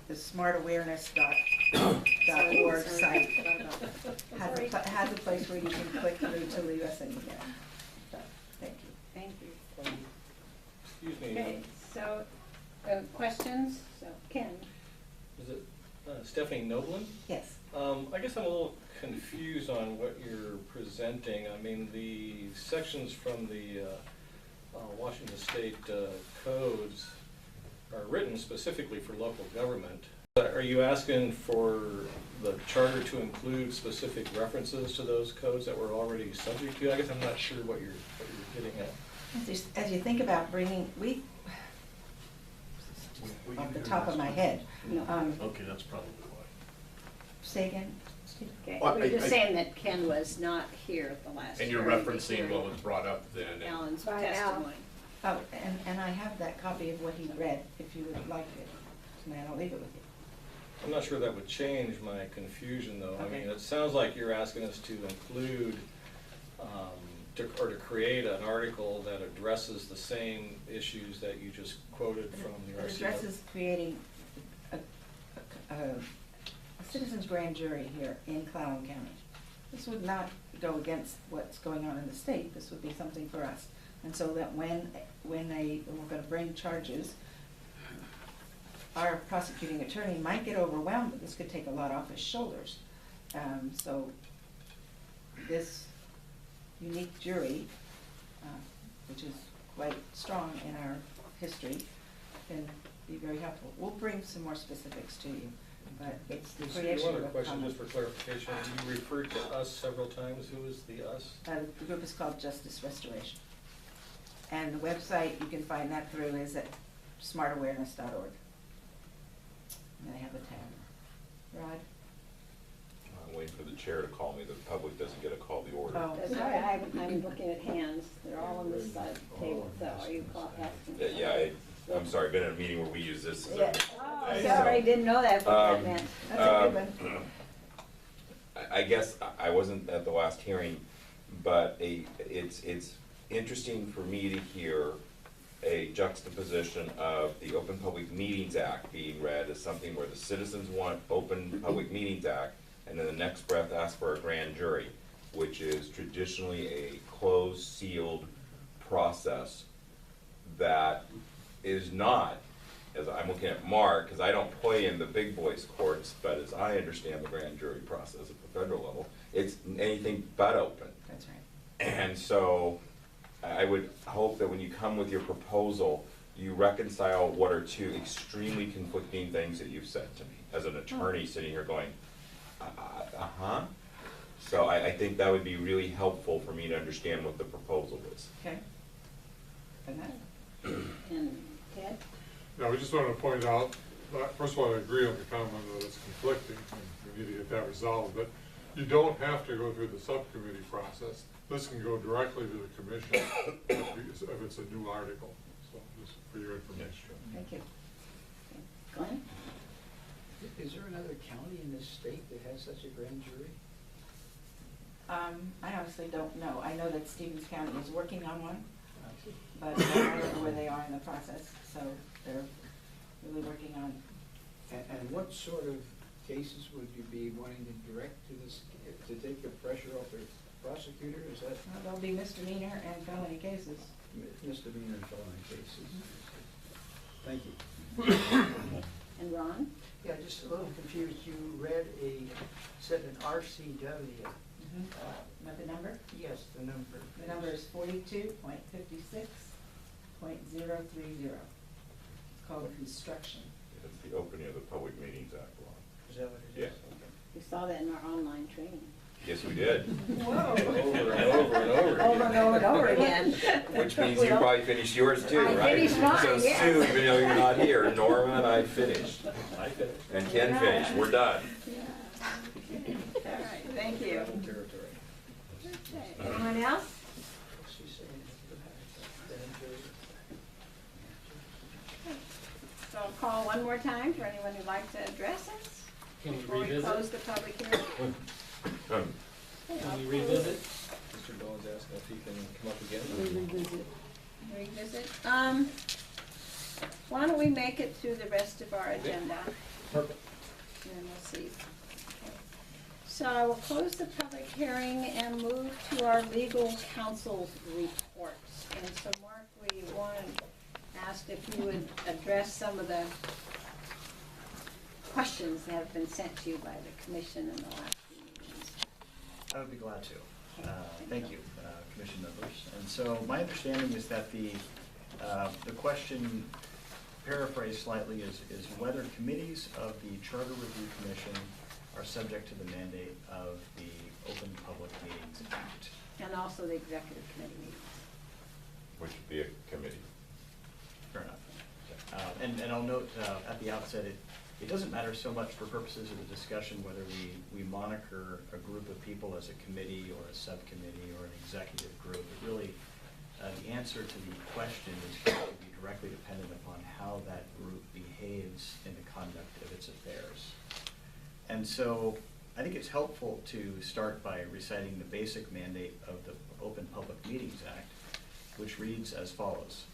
the smartawareness.org .org site has a place where you can click through to leave us an email. So, thank you. Thank you. Excuse me, Okay, so, questions? So, Ken? is it Stephanie Noblin? Yes. I guess I'm a little confused on what you're presenting. I mean, the sections from the Washington State codes are written specifically for local government. Are you asking for the charter to include specific references to those codes that we're already subject to? I guess I'm not sure what you're getting at. As you think about bringing, off the top of my head. Okay, that's probably why. Say again? Okay, Well, we're just I- saying that Ken was not here at the last. And you're hearing to referencing hear what was brought up then. and- Alan's By Al. testimony. Oh, and I have that copy of what he read, if you would like it. Man, I'll leave it with you. I'm not sure that would change my confusion, though. I Okay. mean, it sounds like you're asking us to include, or to create an article that addresses the same issues that you just quoted from the It RCW. addresses creating a citizens grand jury here in Clallam County. This would not go against what's going on in the state, this would be something for us. And so that when we're gonna bring charges, our prosecuting attorney might get overwhelmed, but this could take a lot off his shoulders. So this unique jury, which is quite strong in our history, can be very helpful. We'll bring some more specifics to you, but it's the creation One of other a question, common. just for clarification. You referred to us several times. Who is the us? The group is called Justice Restoration. And the website, you can find that through, is at smartawareness.org. And they have a tab. Rod? I'm waiting for the chair to call me. The public doesn't get a call the order. Oh, That's sorry. right, I'm looking at hands, they're all on this side of the table, so are you asking? I'm sorry, I've been in a meeting where we use this as Yeah. a. Oh, sorry, didn't know that, what that meant. That's a good one. I guess I wasn't at the last hearing, but it's interesting for me to hear a juxtaposition of the Open Public Meetings Act being read as something where the citizens want Open Public Meetings Act, and in the next breath ask for a grand jury, which is traditionally a closed, sealed process that is not, as I'm looking at Mark, because I don't play in the big boys courts, but as I understand the grand jury process at the federal level, it's anything but open. That's right. And so I would hope that when you come with your proposal, you reconcile what are two extremely conflicting things that you've said to me as an attorney sitting here going, uh-huh. So I think that would be really helpful for me to understand what the proposal is. Okay. And that? And Ted? Now, we just wanted to point out, first of all, I agree on the comment that it's conflicting, and we need to get that resolved, but you don't have to go through the subcommittee process. This can go directly to the commission if it's a new article, so just for your information. Thank you. Glenn? Is there another county in this state that has such a grand jury? I honestly don't know. I know that Stevens County is working on one, but I don't know where they are in the process, so they're really working on. And what sort of cases would you be wanting to direct to this, to take the pressure off the prosecutor? Is that Well, there'll be misdemeanor and felony cases. misdemeanor and felony cases? Thank you. And Ron? Yeah, just a little confused. You read said an RCW. Know the number? Yes, the number. The number is 42.56.030. It's called construction. It's the opening of the Public Meetings Act law. Is that what it Yeah. is? Okay. We saw that in our online training. Yes, we did. Whoa. Over and over and over Over and over and over again. Which means you probably finished yours too, I right? finished mine, So yes. Sue, even though you're not here, Norma and I finished. I finished. And Ken finished. We're done. All right, thank you. Territory. Okay, anyone else? She's saying you have a grand jury. So I'll call one more time for anyone who'd like to address us Can we before we revisit? close the public hearing. Can we revisit? Mr. Bowen's asking if he can come up again. Revisit. Why don't we make it through the rest of our agenda? Perfect. And we'll see. Okay. So I will close the public hearing and move to our legal counsel's reports. And so Mark, we wanted, asked if you would address some of the questions that have been sent to you by the commission in the last few meetings. I would be glad to. Thank you, commission members. And so my understanding is that the question, paraphrased slightly, is whether committees of the Charter Review Commission are subject to the mandate of the Open Public Meetings Act. And also the executive committee meetings. Which would be a committee. Fair enough. And I'll note at the outset, it doesn't matter so much for purposes of the discussion whether we moniker a group of people as a committee or a subcommittee or an executive group. It really, the answer to the question is going to be directly dependent upon how that group behaves in the conduct of its affairs. And so I think it's helpful to start by reciting the basic mandate of the Open Public Meetings Act, which reads as follows.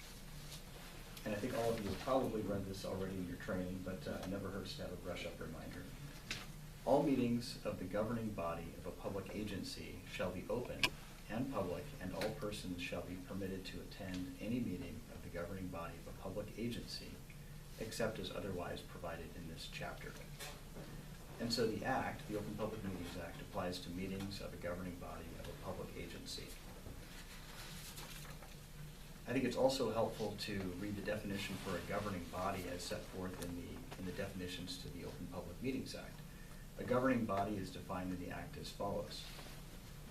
And I think all of you have probably read this already in your training, but it never hurts to have a brush-up reminder. All meetings of the governing body of a public agency shall be open and public, and all persons shall be permitted to attend any meeting of the governing body of a public agency, except as otherwise provided in this chapter. And so the Act, the Open Public Meetings Act, applies to meetings of a governing body of a public agency. I think it's also helpful to read the definition for a governing body as set forth in the definitions to the Open Public Meetings Act. A governing body is defined in the Act as follows.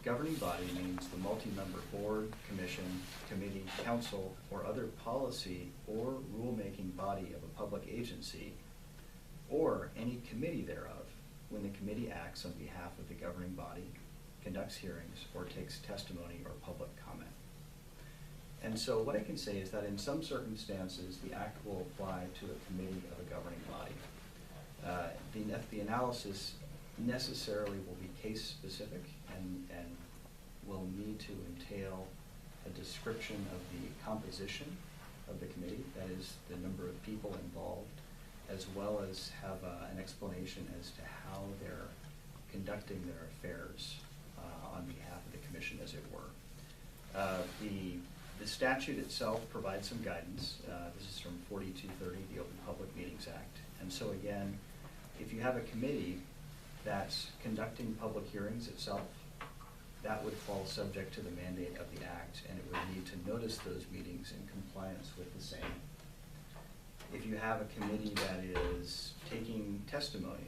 Governing body means the multi-member board, commission, committee, council, or other policy or rulemaking body of a public agency, or any committee thereof, when the committee acts on behalf of the governing body, conducts hearings, or takes testimony or public comment. And so what I can say is that in some circumstances, the Act will apply to a committee of a governing body. The analysis necessarily will be case-specific and will need to entail a description of the composition of the committee, that is, the number of people involved, as well as have an explanation as to how they're conducting their affairs on behalf of the commission, as it were. The statute itself provides some guidance. This is from 4230, the Open Public Meetings Act. And so again, if you have a committee that's conducting public hearings itself, that would fall subject to the mandate of the Act, and it would need to notice those meetings in compliance with the same. If you have a committee that is taking testimony,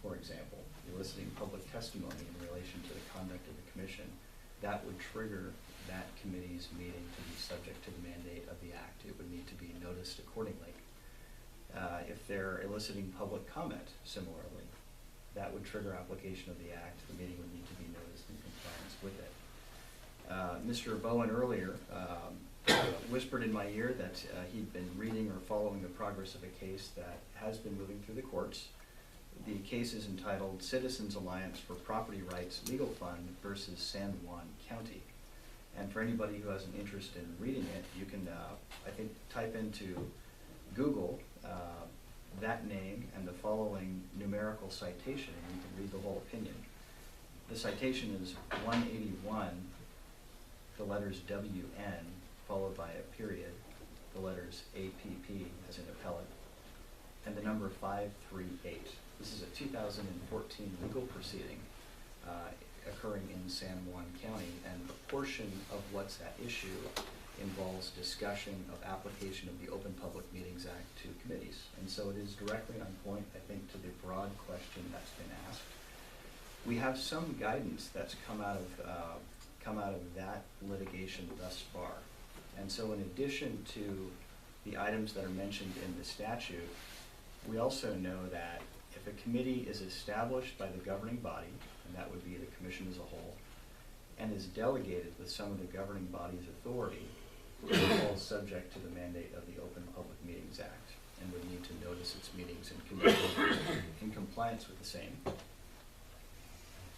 for example, eliciting public testimony in relation to the conduct of the commission, that would trigger that committee's meeting to be subject to the mandate of the Act. It would need to be noticed accordingly. If they're eliciting public comment, similarly, that would trigger application of the Act. The meeting would need to be noticed in compliance with it. Mr. Bowen earlier whispered in my ear that he'd been reading or following the progress of a case that has been moving through the courts. The case is entitled Citizens Alliance for Property Rights Legal Fund versus San Juan County. And for anybody who has an interest in reading it, you can, I think, type into Google that name and the following numerical citation, and you can read the whole opinion. The citation is 181, the letters WN, followed by a period, the letters APP as in appellate, and the number 538. This is a 2014 legal proceeding occurring in San Juan County, and a portion of what's at issue involves discussion of application of the Open Public Meetings Act to committees. And so it is directly on point, I think, to the broad question that's been asked. We have some guidance that's come out of that litigation thus far. And so in addition to the items that are mentioned in the statute, we also know that if a committee is established by the governing body, and that would be the commission as a whole, and is delegated with some of the governing body's authority, it falls subject to the mandate of the Open Public Meetings Act and would need to notice its meetings in compliance with the same.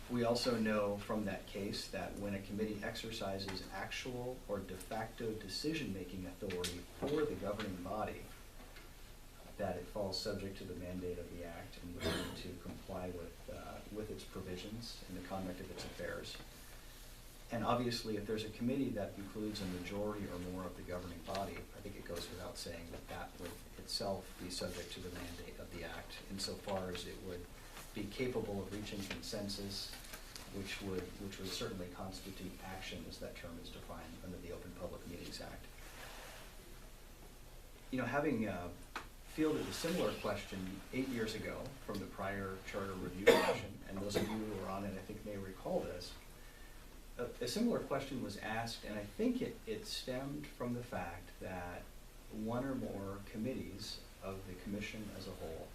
We also know from that case that when a committee exercises actual or de facto decision-making authority for the governing body, that it falls subject to the mandate of the act and we need to comply with its provisions in the conduct of its affairs. And obviously, if there's a committee that includes a majority or more of the governing body, I think it goes without saying that that would itself be subject to the mandate of the act, insofar as it would be capable of reaching consensus, which would certainly constitute action, as that term is defined under the Open Public Meetings Act. You know, having fielded a similar question 8 years ago from the prior Charter Review Commission, and those of you who were on it, I think, may recall this. A similar question was asked, and I think it stemmed from the fact that one or more committees of the commission as a whole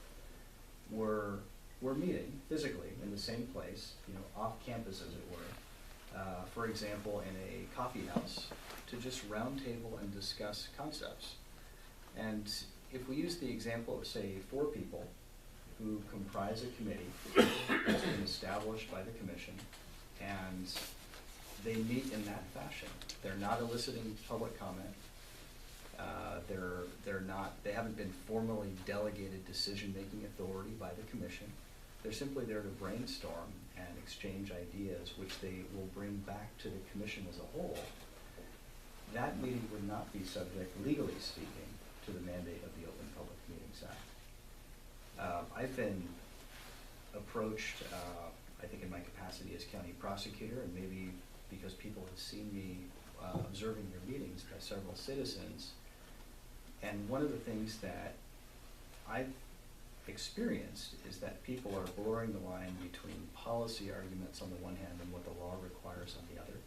were meeting physically in the same place, you know, off campus as it were, for example, in a coffee house, to just roundtable and discuss concepts. And if we use the example of, say, 4 people who comprise a committee that's been established by the commission, and they meet in that fashion. They're not eliciting public comment. They haven't been formally delegated decision-making authority by the commission. They're simply there to brainstorm and exchange ideas, which they will bring back to the commission as a whole. That meeting would not be subject, legally speaking, to the mandate of the Open Public Meetings Act. I've been approached, I think in my capacity as county prosecutor, and maybe because people have seen me observing your meetings, by several citizens. And one of the things that I've experienced is that people are blurring the line between policy arguments on the one hand and what the law requires on the other.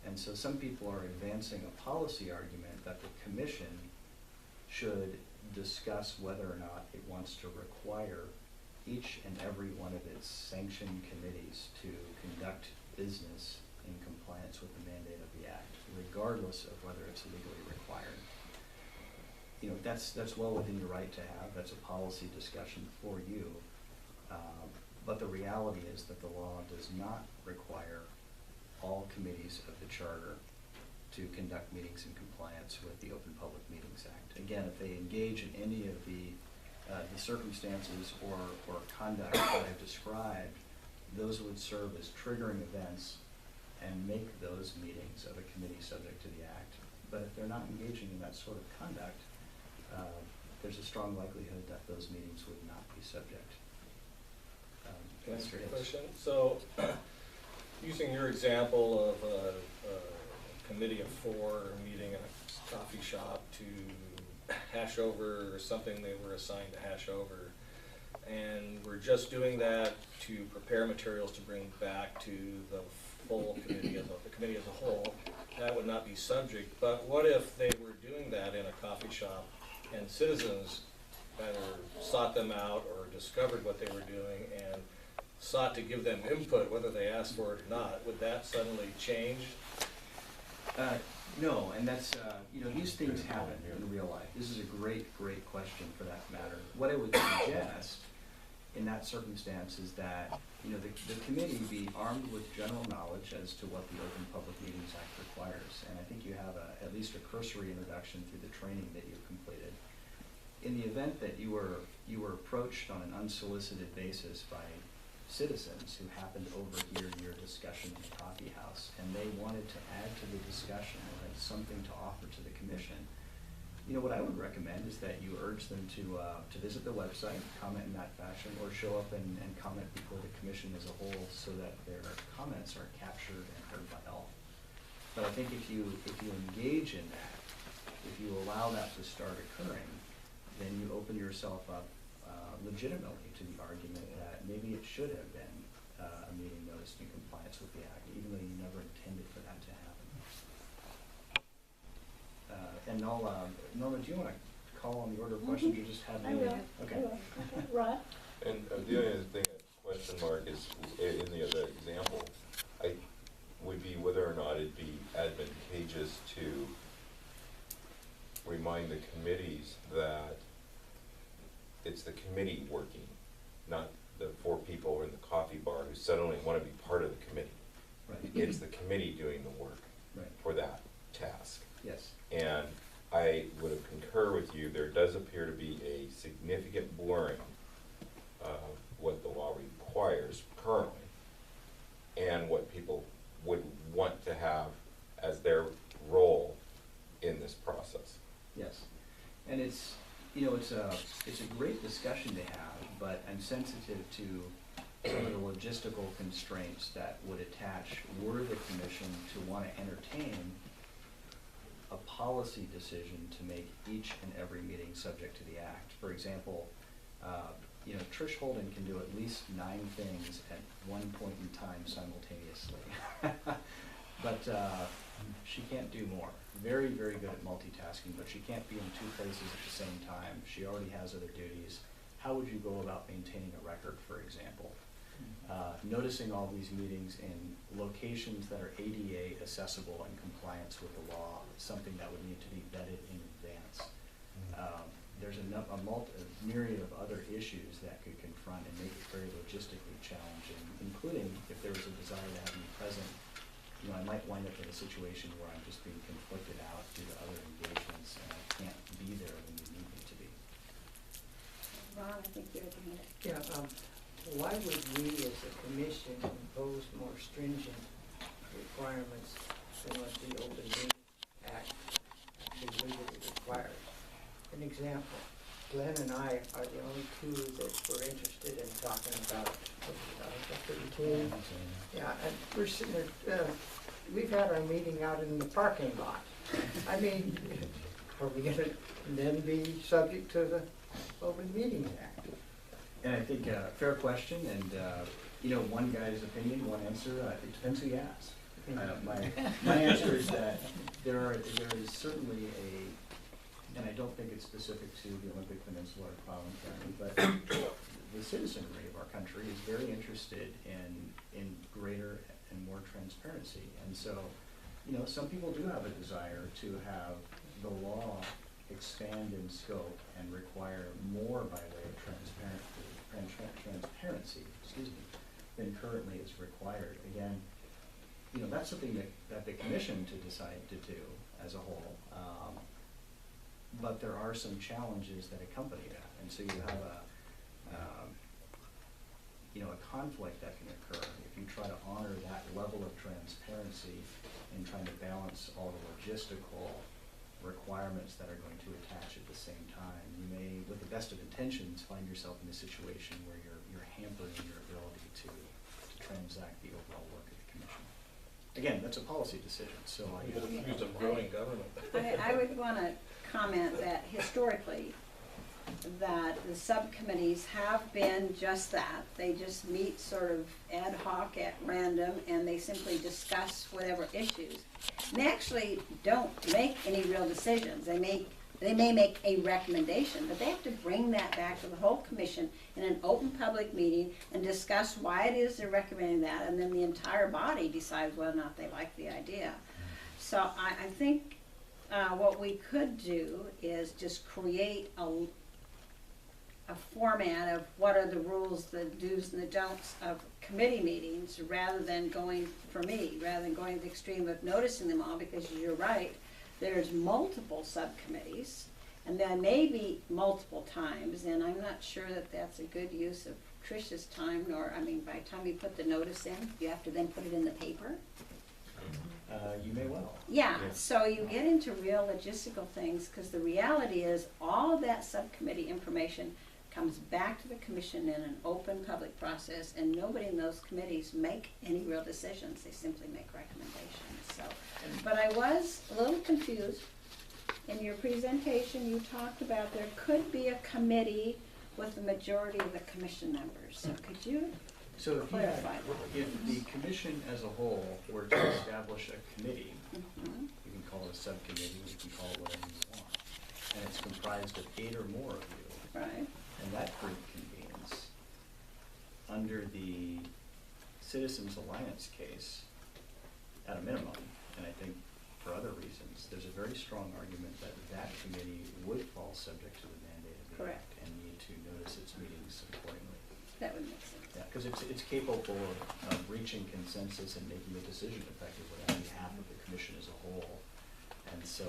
And so some people are advancing a policy argument that the commission should discuss whether or not it wants to require each and every one of its sanctioned committees to conduct business in compliance with the mandate of the act, regardless of whether it's legally required. You know, that's well within your right to have. That's a policy discussion for you. But the reality is that the law does not require all committees of the charter to conduct meetings in compliance with the Open Public Meetings Act. Again, if they engage in any of the circumstances or conduct that I've described, those would serve as triggering events and make those meetings of a committee subject to the act. But if they're not engaging in that sort of conduct, there's a strong likelihood that those meetings would not be subject. Can I ask you a question? So, using your example of a committee of 4 meeting in a coffee shop to hash over something they were assigned to hash over, and we're just doing that to prepare materials to bring back to the full committee, the committee as a whole, that would not be subject. But what if they were doing that in a coffee shop and citizens either sought them out or discovered what they were doing and sought to give them input, whether they asked for it or not? Would that suddenly change? No, and that's, you know, these things happen in real life. This is a great question for that matter. What I would suggest in that circumstance is that, you know, the committee be armed with general knowledge as to what the Open Public Meetings Act requires. And I think you have at least a cursory introduction through the training that you've completed. In the event that you were approached on an unsolicited basis by citizens who happened to overhear your discussion in the coffee house, and they wanted to add to the discussion or had something to offer to the commission, you know, what I would recommend is that you urge them to visit the website, comment in that fashion, or show up and comment before the commission as a whole, so that their comments are captured and heard by all. But I think if you engage in that, if you allow that to start occurring, then you open yourself up legitimately to the argument that maybe it should have been a meeting noticed in compliance with the act, even though you never intended for that to happen. And Norma, do you want to call on the order of questions or just have me? I will. Okay. I will. Okay. Rod? And the only other thing, question mark, is in the other example, would be whether or not it'd be advantageous to remind the committees that it's the committee working, not the 4 people in the coffee bar who suddenly want to be part of the committee. Right. It's the committee doing the work Right. for that task. Yes. And I would concur with you, there does appear to be a significant blurring of what the law requires currently and what people would want to have as their role in this process. Yes, and it's, you know, it's a great discussion to have, but I'm sensitive to some of the logistical constraints that would attach were the commission to want to entertain a policy decision to make each and every meeting subject to the act. For example, you know, Trish Holden can do at least 9 things at one point in time simultaneously. But she can't do more. Very, very good at multitasking, but she can't be in 2 places at the same time. She already has other duties. How would you go about maintaining a record, for example? Noticing all these meetings in locations that are ADA accessible and compliance with the law, something that would need to be vetted in advance. There's a myriad of other issues that could confront and make it very logistically challenging, including if there was a desire to have me present. You know, I might wind up in a situation where I'm just being conflicted out due to other engagements and I can't be there when you need me to be. Ron, I think you're the minute. Yeah, why would we as a commission impose more stringent requirements than what the Open Meetings Act legally requires? An example, Glenn and I are the only 2 that were interested in talking about Article 13. Yeah, and we're sitting there, we've had our meeting out in the parking lot. I mean, are we gonna then be subject to the Open Meetings Act? And I think fair question, and you know, one guy's opinion, one answer. It depends who you ask. My answer is that there is certainly and I don't think it's specific to the Olympic Peninsula or Clallam County, but the citizenry of our country is very interested in greater and more transparency. And so, you know, some people do have a desire to have the law expand in scope and require more by way of transparency, than currently is required. Again, you know, that's something that the commission to decide to do as a whole. But there are some challenges that accompany that, and so you have a conflict that can occur if you try to honor that level of transparency and trying to balance all the logistical requirements that are going to attach at the same time. You may, with the best of intentions, find yourself in a situation where you're hampering your ability to transact the overall work of the commission. Again, that's a policy decision, so I Use of growing government. I would want to comment that historically, that the subcommittees have been just that. They just meet sort of ad hoc at random and they simply discuss whatever issues. And they actually don't make any real decisions. They may make a recommendation, but they have to bring that back to the whole commission in an open public meeting and discuss why it is they're recommending that, and then the entire body decides whether or not they like the idea. So I think what we could do is just create a format of what are the rules, the do's and the don'ts of committee meetings, rather than going to the extreme of noticing them all, because you're right, there's multiple subcommittees, and there may be multiple times, and I'm not sure that that's a good use of Trish's time, nor, I mean, by the time you put the notice in, you have to then put it in the paper. You may well. Yeah, so you get into real logistical things, because the reality is all of that subcommittee information comes back to the commission in an open public process, and nobody in those committees make any real decisions. They simply make recommendations. So, but I was a little confused. In your presentation, you talked about there could be a committee with the majority of the commission members. So could you So clarify if the commission as a whole were to establish a committee, Mm-hmm. you can call it a subcommittee, you can call it whatever you want, and it's comprised of 8 or more of you, Right. and that group convenes under the Citizens Alliance case at a minimum, and I think for other reasons, there's a very strong argument that that committee would fall subject to the mandate of the Correct. act and need to notice its meetings accordingly. That would make sense. Yeah, because it's capable of reaching consensus and making a decision effectively on behalf of the commission as a whole. And so,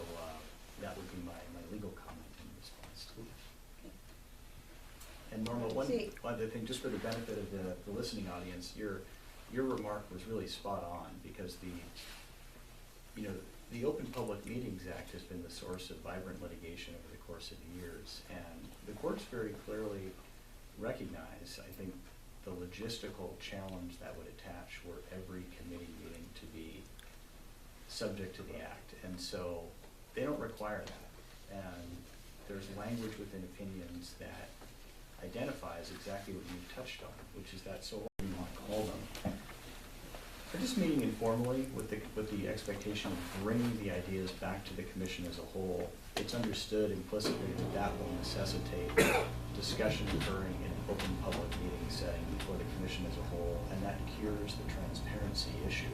that would be my legal comment in response to it. And Norma, one other thing, just for the benefit of the listening audience, your remark was really spot on, because the Open Public Meetings Act has been the source of vibrant litigation over the course of years, and the courts very clearly recognize, I think, the logistical challenge that would attach were every committee meeting to be subject to the act, and so they don't require that. And there's language within opinions that identifies exactly what you've touched on, which is that, so what do you want to call them? We're just meeting informally with the expectation of bringing the ideas back to the commission as a whole. It's understood implicitly that that will necessitate discussion occurring in an open public meeting setting before the commission as a whole, and that cures the transparency issue,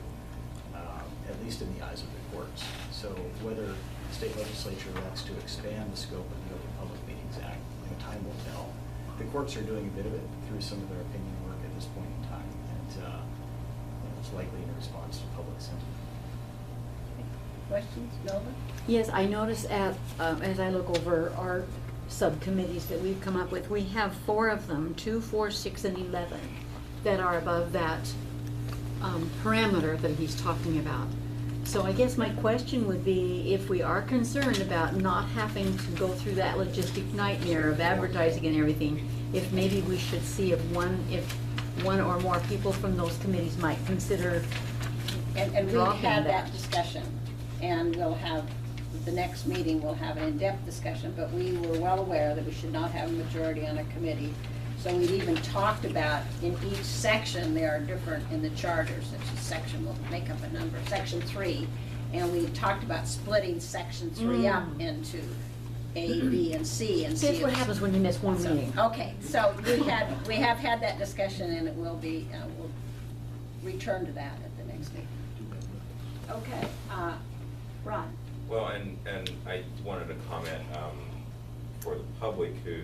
at least in the eyes of the courts. So whether the state legislature elects to expand the scope of the Open Public Meetings Act, time will tell. The courts are doing a bit of it through some of their opinion work at this point in time, and it's likely in response to public sentiment. Questions, Nova? Yes, I notice as I look over our subcommittees that we've come up with, we have 4 of them, 2, 4, 6, and 11, that are above that parameter that he's talking about. So I guess my question would be, if we are concerned about not having to go through that logistic nightmare of advertising and everything, if maybe we should see if one or more people from those committees might consider And we dropping had that discussion, and we'll have, the next meeting, we'll have an in-depth discussion, but we were well aware that we should not have a majority on a committee. So we've even talked about, in each section, there are different, in the charters, each section will make up a number, section 3, and we talked about splitting section 3 up into A, B, and C, and That's what happens when you miss one meeting. Okay, so we have had that discussion, and it will be, we'll return to that at the next meeting. Okay, Ron. Well, and I wanted to comment for the public who,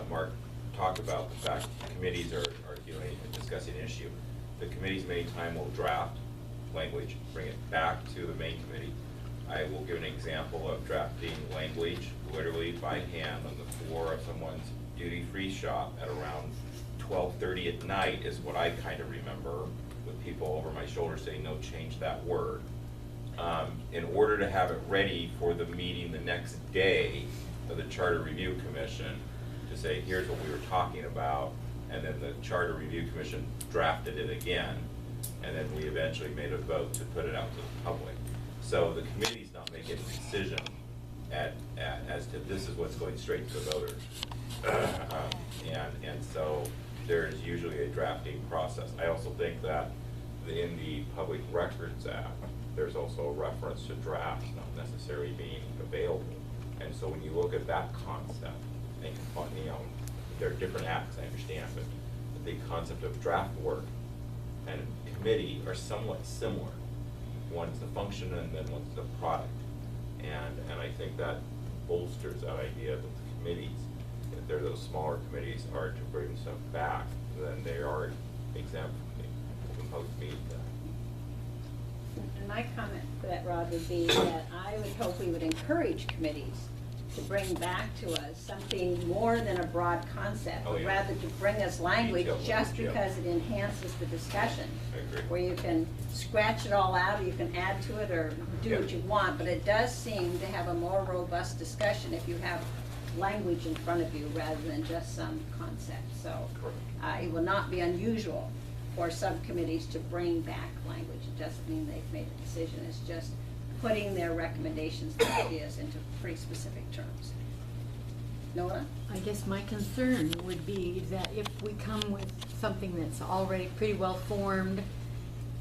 Mark talked about the fact that committees are doing and discussing an issue. The committees many times will draft language, bring it back to the main committee. I will give an example of drafting language literally by hand on the floor of someone's duty-free shop at around 12:30 at night, is what I kind of remember, with people over my shoulder saying, no, change that word. In order to have it ready for the meeting the next day of the Charter Review Commission, to say, here's what we were talking about, and then the Charter Review Commission drafted it again, and then we eventually made a vote to put it out to the public. So the committee's not making a decision as to this is what's going straight to the voters. And so there's usually a drafting process. I also think that in the Public Records Act, there's also a reference to drafts not necessarily being available. And so when you look at that concept, I think, there are different acts, I understand, but the concept of draft work and committee are somewhat similar. One's the function and then one's the product. And I think that bolsters that idea that the committees, if they're those smaller committees, are to bring stuff back, then they are exempt from the Open Public Meetings Act. And my comment for that, Rod, would be that I would hope we would encourage committees to bring back to us something more than a broad concept, but rather to bring us language just because it enhances the discussion. I agree. Where you can scratch it all out, or you can add to it, or do what you want, but it does seem to have a more robust discussion if you have language in front of you rather than just some concept. So it will not be unusual for subcommittees to bring back language. It doesn't mean they've made a decision. It's just putting their recommendations and ideas into pretty specific terms. Nora? I guess my concern would be that if we come with something that's already pretty well formed,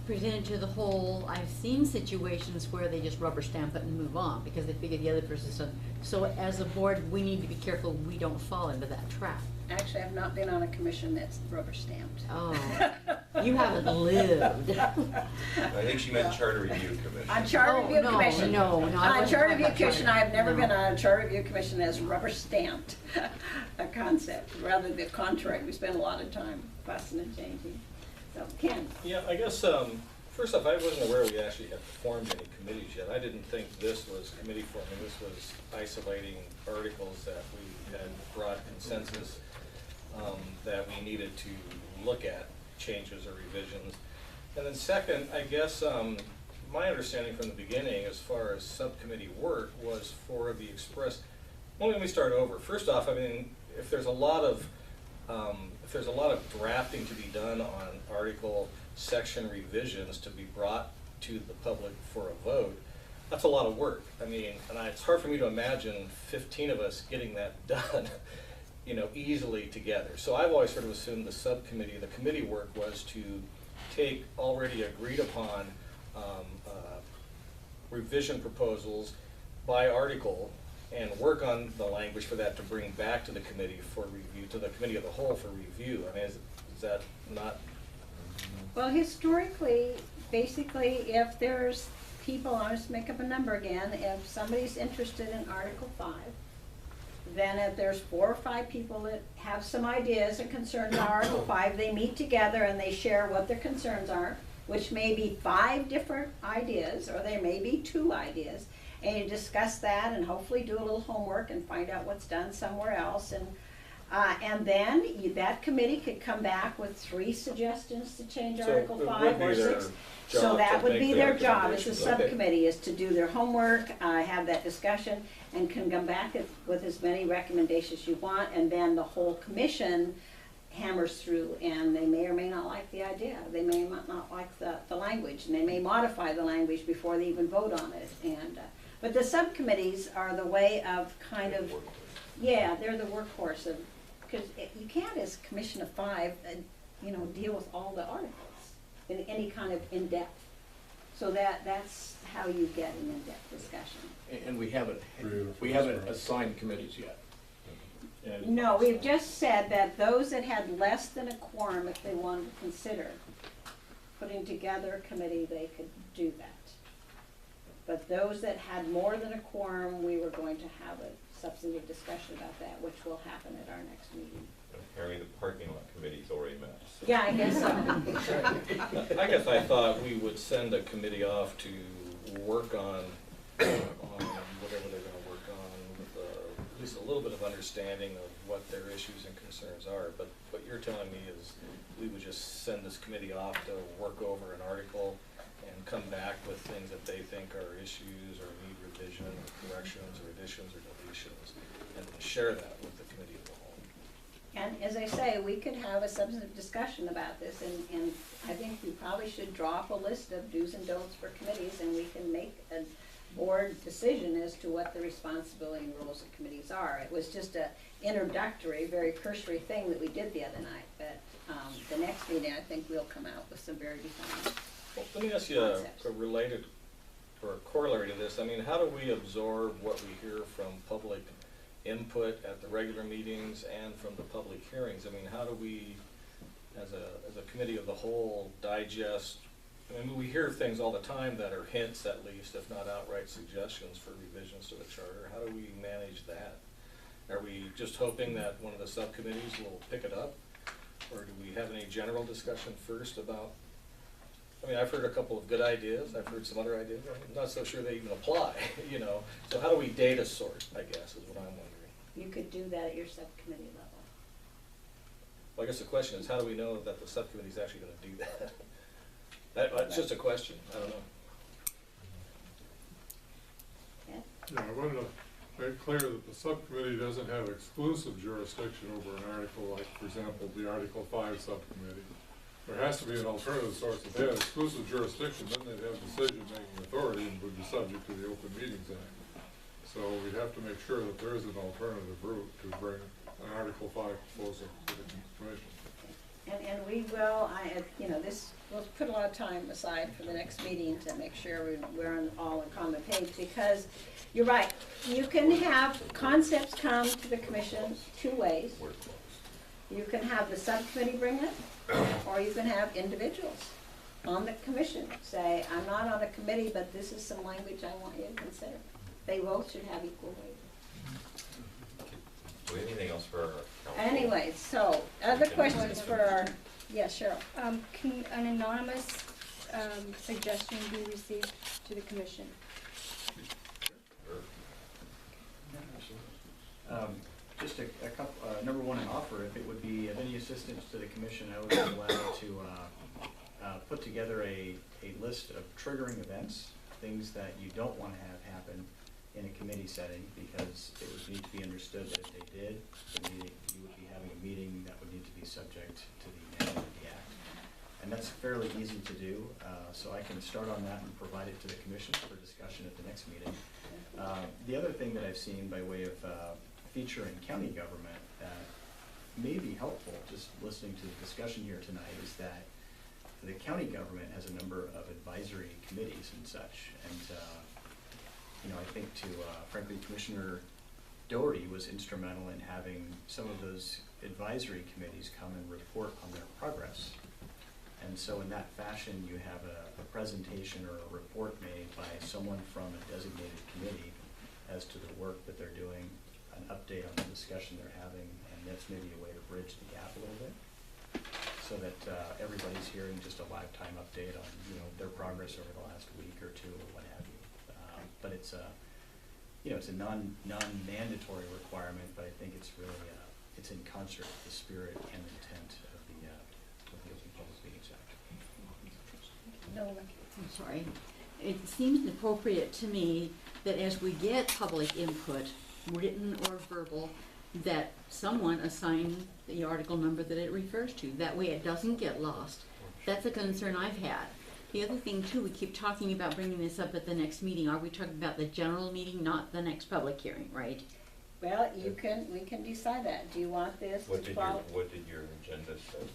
presented to the whole, I've seen situations where they just rubber stamp it and move on because they figure the other person's done. So as a board, we need to be careful we don't fall into that trap. Actually, I've not been on a commission that's rubber stamped. Oh, you haven't lived. I think she meant Charter Review Commission. On Charter Review Commission. No, On Charter Review Commission, I have never No. been on a Charter Review Commission as rubber stamped a concept. Rather the contrary, we spend a lot of time fussing and changing. So, Ken? Yeah, I guess First off, I wasn't aware we actually had formed any committees yet. I didn't think this was committee forming. This was isolating articles that we had broad consensus that we needed to look at changes or revisions. And then second, I guess my understanding from the beginning as far as subcommittee work was for the express. Well, let me start over. First off, I mean, if there's a lot of drafting to be done on article section revisions to be brought to the public for a vote, that's a lot of work. I mean, it's hard for me to imagine 15 of us getting that done, you know, easily together. So I've always sort of assumed the committee work was to take already agreed upon revision proposals by article and work on the language for that to bring back to the committee for review, to the committee of the whole for review. I mean, is that not? Well, historically, basically, if there's people, I'll just make up a number again, if somebody's interested in Article 5, then if there's 4 or 5 people that have some ideas and concerns on Article 5, they meet together and they share what their concerns are, which may be 5 different ideas, or there may be 2 ideas, and you discuss that and hopefully do a little homework and find out what's done somewhere else. And then that committee could come back with 3 suggestions to change Article 5 or 6. So that would be their job as a subcommittee, is to do their homework, have that discussion, and can come back with as many recommendations you want, and then the whole commission hammers through, and they may or may not like the idea. They may not like the language, and they may modify the language before they even vote on it. But the subcommittees are the way of kind of, yeah, they're the workhorse of, because you can't, as Commission of 5, you know, deal with all the articles in any kind of in-depth. So that's how you get an in-depth discussion. And we haven't assigned committees yet. No, we've just said that those that had less than a quorum, if they wanted to consider putting together a committee, they could do that. But those that had more than a quorum, we were going to have a substantive discussion about that, which will happen at our next meeting. Harry, the parking lot committee's already met. So. Yeah, I guess so. I guess I thought we would send a committee off to work on whatever they're going to work on, with at least a little bit of understanding of what their issues and concerns are. But what you're telling me is we would just send this committee off to work over an article and come back with things that they think are issues or need revision or corrections or additions or deletions, and then share that with the committee of the whole. And as I say, we could have a substantive discussion about this, and I think we probably should draw up a list of do's and don'ts for committees, and we can make a board decision as to what the responsibility and roles of committees are. It was just an introductory, very cursory thing that we did the other night, but the next meeting, I think we'll come out with some very defined Well, let me ask you a related or a corollary to this. I mean, how do we absorb what we hear from public input at the regular meetings and from the public hearings? I mean, how do we, as a committee of the whole, digest? I mean, we hear things all the time that are hints, at least, if not outright suggestions for revisions to the charter. How do we manage that? Are we just hoping that one of the subcommittees will pick it up? Or do we have any general discussion first about, I mean, I've heard a couple of good ideas. I've heard some other ideas. I'm not so sure they even apply, you know. So how do we data sort, I guess, is what I'm wondering. You could do that at your subcommittee level. Well, I guess the question is, how do we know that the subcommittee is actually going to do that? That's just a question. I don't know. Yeah, I wanted to make clear that the subcommittee doesn't have exclusive jurisdiction over an article, like, for example, the Article 5 subcommittee. There has to be an alternative source. If they had exclusive jurisdiction, then they'd have decision-making authority and would be subject to the Open Meetings Act. So we have to make sure that there is an alternative route to bring an Article 5 proposal to the Commission. And we will, you know, we'll put a lot of time aside for the next meeting to make sure we're all on common page, because you're right. You can have concepts come to the commission 2 ways. You can have the subcommittee bring it, or you can have individuals on the commission say, I'm not on a committee, but this is some language I want you to consider. They both should have equal weight. Do we have anything else for our council? Anyway, so other questions for our, yeah, Cheryl. Can an anonymous suggestion be received to the commission? Just a couple, number one, an offer, if it would be of any assistance to the commission, I would be glad to put together a list of triggering events, things that you don't want to have happen in a committee setting, because it would need to be understood that if they did, you would be having a meeting that would need to be subject to the amendment of the act. And that's fairly easy to do, so I can start on that and provide it to the commission for discussion at the next meeting. The other thing that I've seen by way of featuring county government that may be helpful, just listening to the discussion here tonight, is that the county government has a number of advisory committees and such. And I think frankly, Commissioner Doherty was instrumental in having some of those advisory committees come and report on their progress. And so in that fashion, you have a presentation or a report made by someone from a designated committee as to the work that they're doing, an update on the discussion they're having, and that's maybe a way to bridge the gap a little bit, so that everybody's hearing just a lifetime update on their progress over the last week or two or what have you. But it's a non-mandatory requirement, but I think it's really it's in concert with the spirit and intent of the Open Public Meetings Act. I'm sorry. It seems appropriate to me that as we get public input, written or verbal, that someone assign the article number that it refers to. That way it doesn't get lost. That's a concern I've had. The other thing too, we keep talking about bringing this up at the next meeting. Are we talking about the general meeting, not the next public hearing, right? Well, we can decide that. Do you want this What to did follow? your agenda say?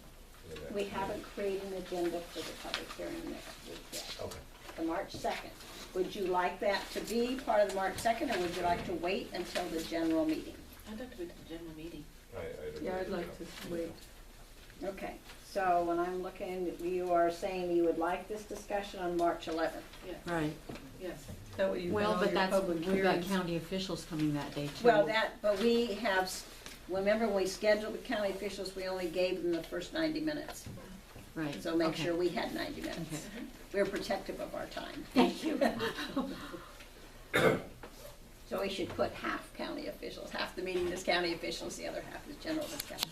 We haven't created an agenda for the public hearing next week yet. Okay. The March 2nd. Would you like that to be part of the March 2nd, or would you like to wait until the general meeting? I'd like to wait till the general meeting. I'd like to wait. Okay, so when I'm looking, you are saying you would like this discussion on March 11th? Yes. Right. Yes. That way you Well, have all but your that's, public we've got hearings. county officials coming that day too. Well, but we have, remember when we scheduled the county officials, we only gave them the first 90 minutes. Right. So make Okay. sure we had 90 minutes. Okay. We're protective of our time. Thank you. So we should put half county officials, half the meeting is county officials, the other half is general discussion.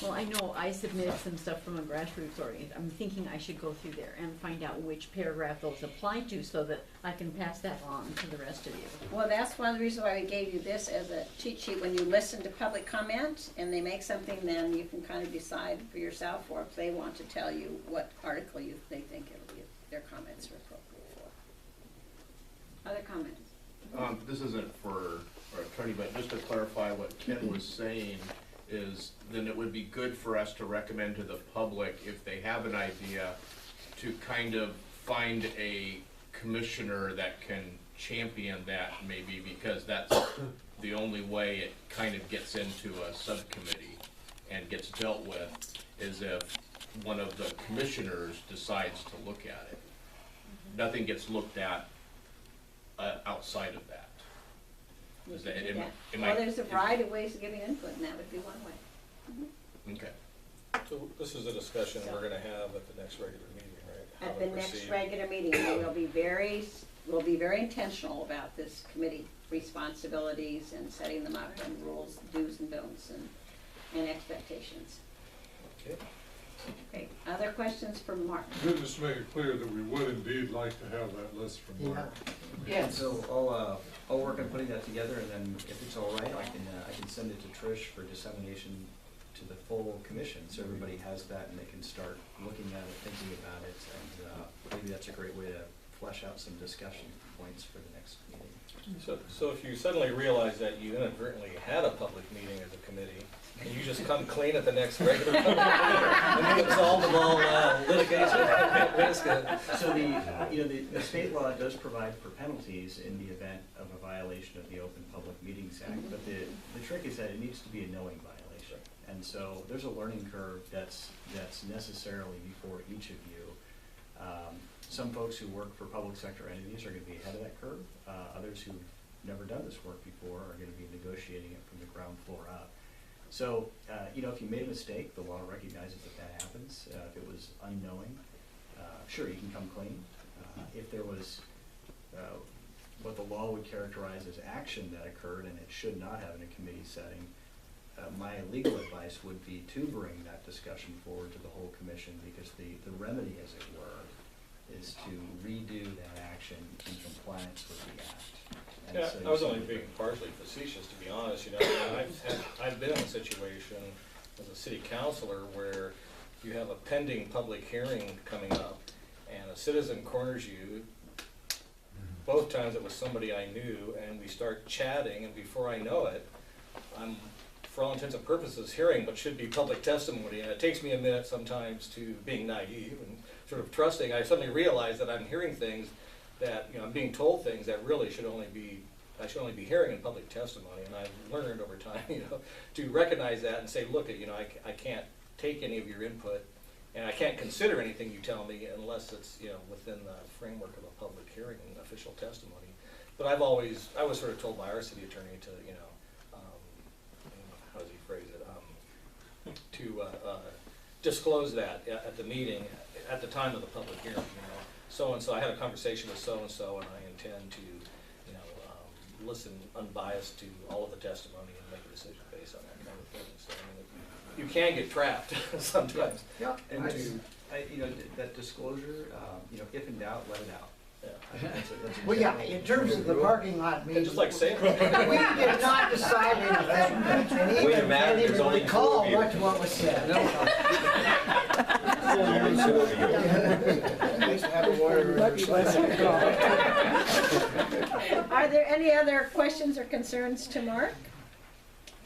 Well, I know I submitted some stuff from a grassroots organization. I'm thinking I should go through there and find out which paragraph those apply to so that I can pass that on to the rest of you. Well, that's one of the reasons why we gave you this as a cheat sheet. When you listen to public comment and they make something, then you can kind of decide for yourself, or if they want to tell you what article they think their comments are appropriate for. Other comments? This isn't for our attorney, but just to clarify what Ken was saying is then it would be good for us to recommend to the public, if they have an idea, to kind of find a commissioner that can champion that maybe, because that's the only way it kind of gets into a subcommittee and gets dealt with, is if one of the commissioners decides to look at it. Nothing gets looked at outside of that. We Is can that- do am- that. am Well, I- there's a variety of ways of giving input, and that would be one way. Okay. So this is a discussion we're gonna have at the next regular meeting, right? How At to the next proceed. regular meeting, we'll be very intentional about this committee responsibilities and setting them up, and rules, do's and don'ts, and expectations. Okay. Okay, other questions for Mark? Just to make it clear that we would indeed like to have that list from Mark. Yeah, so I'll work on putting that together, and then if it's all right, I can send it to Trish for dissemination to the full commission, so everybody has that and they can start looking at it, thinking about it, and maybe that's a great way to flesh out some discussion points for the next meeting. So if you suddenly realize that you inadvertently had a public meeting as a committee, and you just come clean at the next regular public meeting, and you absolve of all litigation risk. So the state law does provide for penalties in the event of a violation of the Open Public Meetings Act, but the trick is that it needs to be a knowing violation. And so there's a learning curve that's necessarily before each of you. Some folks who work for public sector entities are going to be ahead of that curve. Others who've never done this work before are going to be negotiating it from the ground floor up. So, if you made a mistake, the law recognizes that happens. If it was unknowing, sure, you can come clean. If there was what the law would characterize as action that occurred and it should not have in a committee setting, my legal advice would be to bring that discussion forward to the whole commission, because the remedy, as it were, is to redo that action in compliance with the act. And Yeah, so I was you only simply- being partially facetious, to be honest, you know. I've been in a situation as a city councilor where you have a pending public hearing coming up, and a citizen corners you. Both times it was somebody I knew, and we start chatting, and before I know it, I'm, for all intents and purposes, hearing what should be public testimony, and it takes me a minute sometimes to, being naive and sort of trusting, I suddenly realize that I'm hearing things that, you know, I'm being told things that really should only be, I should only be hearing in public testimony, and I've learned over time, you know, to recognize that and say, look, you know, I can't take any of your input, and I can't consider anything you tell me unless it's, you know, within the framework of a public hearing and official testimony. But I was sort of told by our city attorney to, you know, how does he phrase it, to disclose that at the meeting, at the time of the public hearing, you know. So-and-so, I had a conversation with so-and-so, and I intend to, you know, listen unbiased to all of the testimony and make a decision based on that kind of thing. So, I mean, you can get trapped sometimes. Yeah. And into, you know, that disclosure, you know, if in doubt, let it out. Yeah. That's a Well, yeah, general- in terms of the parking lot meeting. Just like saying. We did not decide anything, and Well, you even imagine can't there's even only two recall of you. much of what was said. Are there any other questions or concerns to Mark?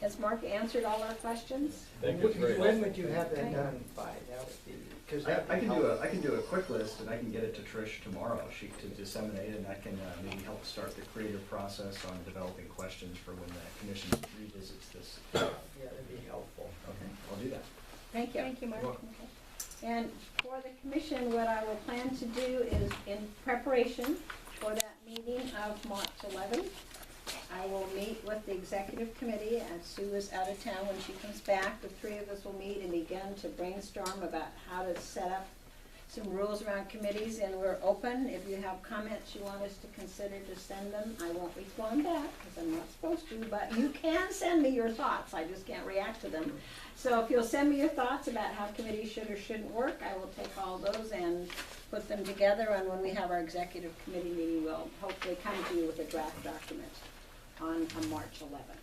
Has Mark answered all our questions? Thank you very When much. would you have that done by? That would be, because I that can do a quick list, and I can get it to Trish tomorrow. She to disseminate, and that can maybe help start the creative process on developing questions for when the commission revisits this. Yeah, that'd be helpful. Okay, I'll do that. Thank you. Thank you, Mark. Okay. And for the commission, what I will plan to do is, in preparation for that meeting of March 11th, I will meet with the executive committee, and Sue is out of town. When she comes back, the three of us will meet and begin to brainstorm about how to set up some rules around committees, and we're open. If you have comments you want us to consider, to send them. I won't respond back, because I'm not supposed to, but you can send me your thoughts. I just can't react to them. So if you'll send me your thoughts about how committees should or shouldn't work, I will take all those and put them together, and when we have our executive committee meeting, we'll hopefully come to you with a draft document on March 11th.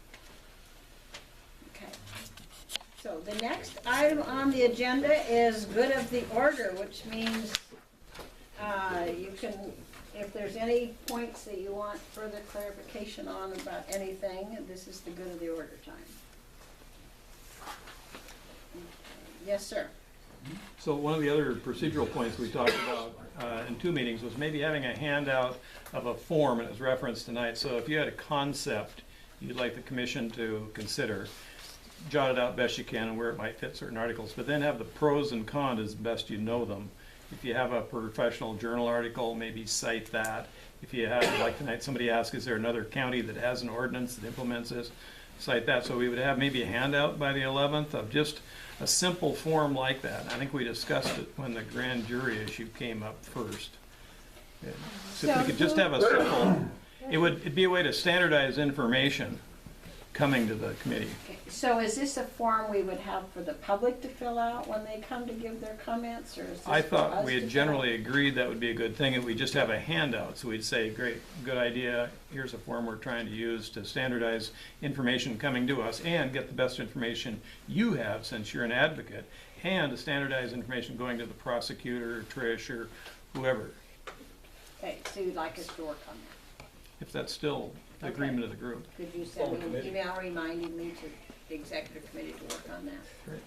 Okay. So the next item on the agenda is good of the order, which means you can, if there's any points that you want further clarification on about anything, this is the good of the order time. Yes, sir. So one of the other procedural points we talked about in two meetings was maybe having a handout of a form, and it was referenced tonight. So if you had a concept you'd like the commission to consider, jot it out best you can and where it might fit certain articles, but then have the pros and cons as best you know them. If you have a professional journal article, maybe cite that. If you have, like tonight, somebody asked, is there another county that has an ordinance that implements this? Cite that. So we would have maybe a handout by the 11th of just a simple form like that. I think we discussed it when the grand jury issue came up first. So if we could just have a simple, it'd be a way to standardize information coming to the committee. Okay. So is this a form we would have for the public to fill out when they come to give their comments, or is this I for thought us we to had fill generally agreed that would be a good thing, and we just have a handout. So we'd say, great, good idea, here's a form we're trying to use to standardize information coming to us and get the best information you have, since you're an advocate, and to standardize information going to the prosecutor, or Trish, or whoever, Okay, so you'd like us to work on that? if that's still the agreement of the group. Could you send me an committee. email reminding me to the executive committee to work on that? Great.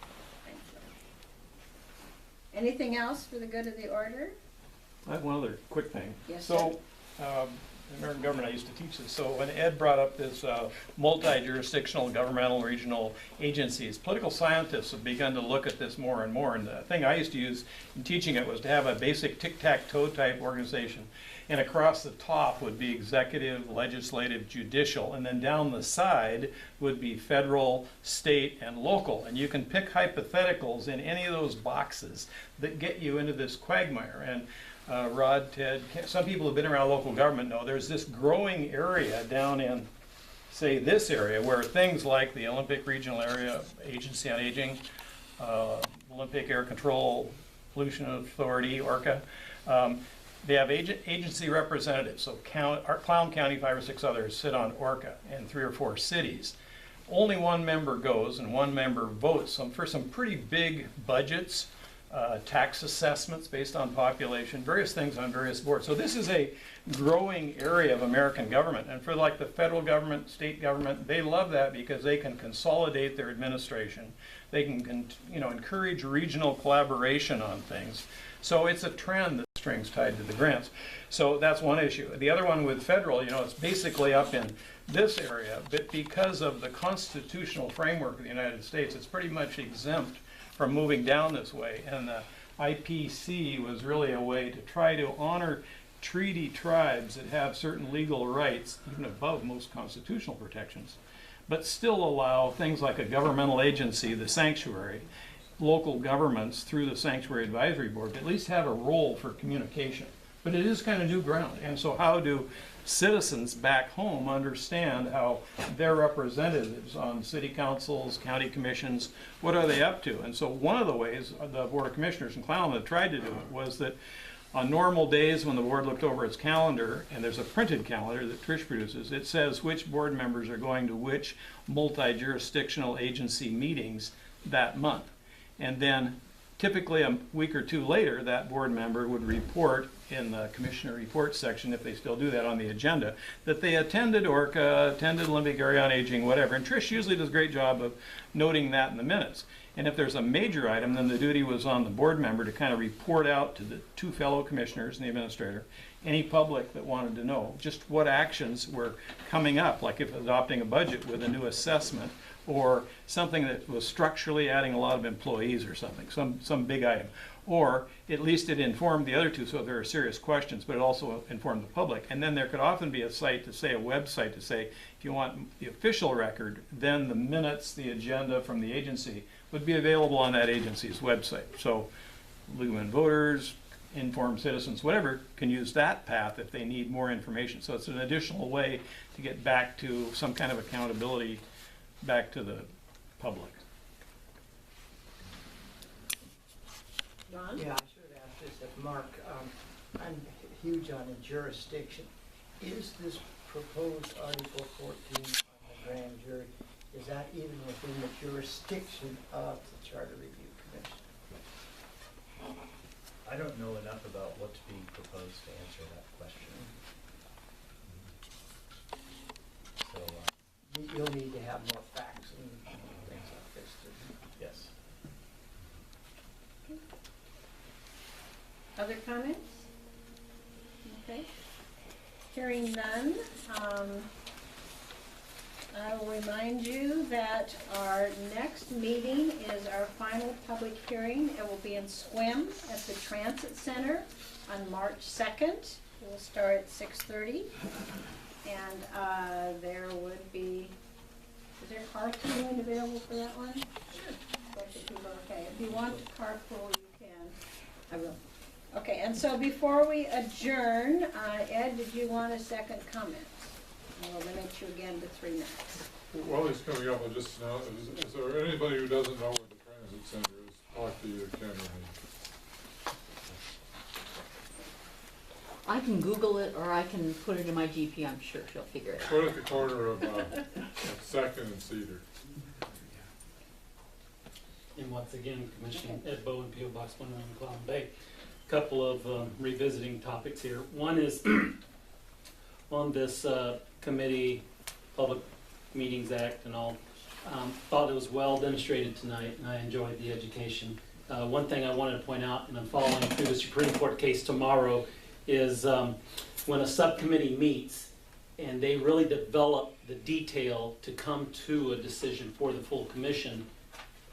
Thank you. Anything else for the good of the order? I have one other quick thing. Yes, So, American government, I used to teach this. So when Ed brought up this multi-jurisdictional governmental regional agencies, political scientists have begun to look at this more and more. And the thing I used to use in teaching it was to have a basic tic-tac-toe type organization. And across the top would be executive, legislative, judicial, and then down the side would be federal, state, and local. And you can pick hypotheticals in any of those boxes that get you into this quagmire. And Rod, Ted, some people who've been around local government know there's this growing area down in, say, this area where things like the Olympic Regional Area Agency on Aging, Olympic Air Control Pollution Authority, ORCA, they have agency representatives. So Clallam County, 5 or 6 others sit on ORCA in 3 or 4 cities. Only one member goes and one member votes for some pretty big budgets, tax assessments based on population, various things on various boards. So this is a growing area of American government. And for like the federal government, state government, they love that because they can consolidate their administration. They can encourage regional collaboration on things. So it's a trend that strings tied to the grants. So that's one issue. The other one with federal, it's basically up in this area, but because of the constitutional framework of the United States, it's pretty much exempt from moving down this way. And the IPC was really a way to try to honor treaty tribes that have certain legal rights, even above most constitutional protections, but still allow things like a governmental agency, the sanctuary, local governments through the Sanctuary Advisory Board to at least have a role for communication. But it is kind of new ground. And so how do citizens back home understand how their representatives on city councils, county commissions, what are they up to? And so one of the ways the Board of Commissioners in Clallam have tried to do it was that on normal days when the board looked over its calendar, and there's a printed calendar that Trish produces, it says which board members are going to which multi-jurisdictional agency meetings that month. And then typically a week or 2 later, that board member would report in the commissioner report section, if they still do that on the agenda, that they attended ORCA, attended Olympic Area on Aging, whatever. And Trish usually does a great job of noting that in the minutes. And if there's a major item, then the duty was on the board member to kind of report out to the 2 fellow commissioners and the administrator, any public that wanted to know just what actions were coming up, like if adopting a budget with a new assessment, or something that was structurally adding a lot of employees or something, some big item. Or at least it informed the other 2, so there are serious questions, but it also informed the public. And then there could often be a site to say, a website to say, if you want the official record, then the minutes, the agenda from the agency would be available on that agency's website. So legal and voters, informed citizens, whatever, can use that path if they need more information. So it's an additional way to get back to some kind of accountability back to the public. Ron? Yeah, I should have asked this of Mark. I'm huge on a jurisdiction. Is this proposed Article 14 on the grand jury, is that even within the jurisdiction of the Charter Review Commission? I don't know enough about what's being proposed to answer that question. So, You'll need to have more facts and things like this to. yes. Other comments? Okay. Hearing none, I will remind you that our next meeting is our final public hearing. It will be in Sequim at the Transit Center on March 2nd. It will start at 6:30. And there would be, is there carpooling available for that one? Sure. Okay, if you want to carpool, you can. I will. Okay, and so before we adjourn, Ed, did you want a second comment? We'll limit you again to 3 minutes. While he's coming up, I'll just now, is there anybody who doesn't know where the transit center is? Talk to you, Ken, or me. I can Google it, or I can put it in my GP. I'm sure she'll figure it out. Right at the corner of Second and Cedar. And once again, Commissioner Ed Bowen, P.O. Box 109, Clallam Bay. Couple of revisiting topics here. One is on this committee, Public Meetings Act and all. Thought it was well demonstrated tonight, and I enjoyed the education. One thing I wanted to point out, and I'm following through the Supreme Court case tomorrow, is when a subcommittee meets and they really develop the detail to come to a decision for the full commission,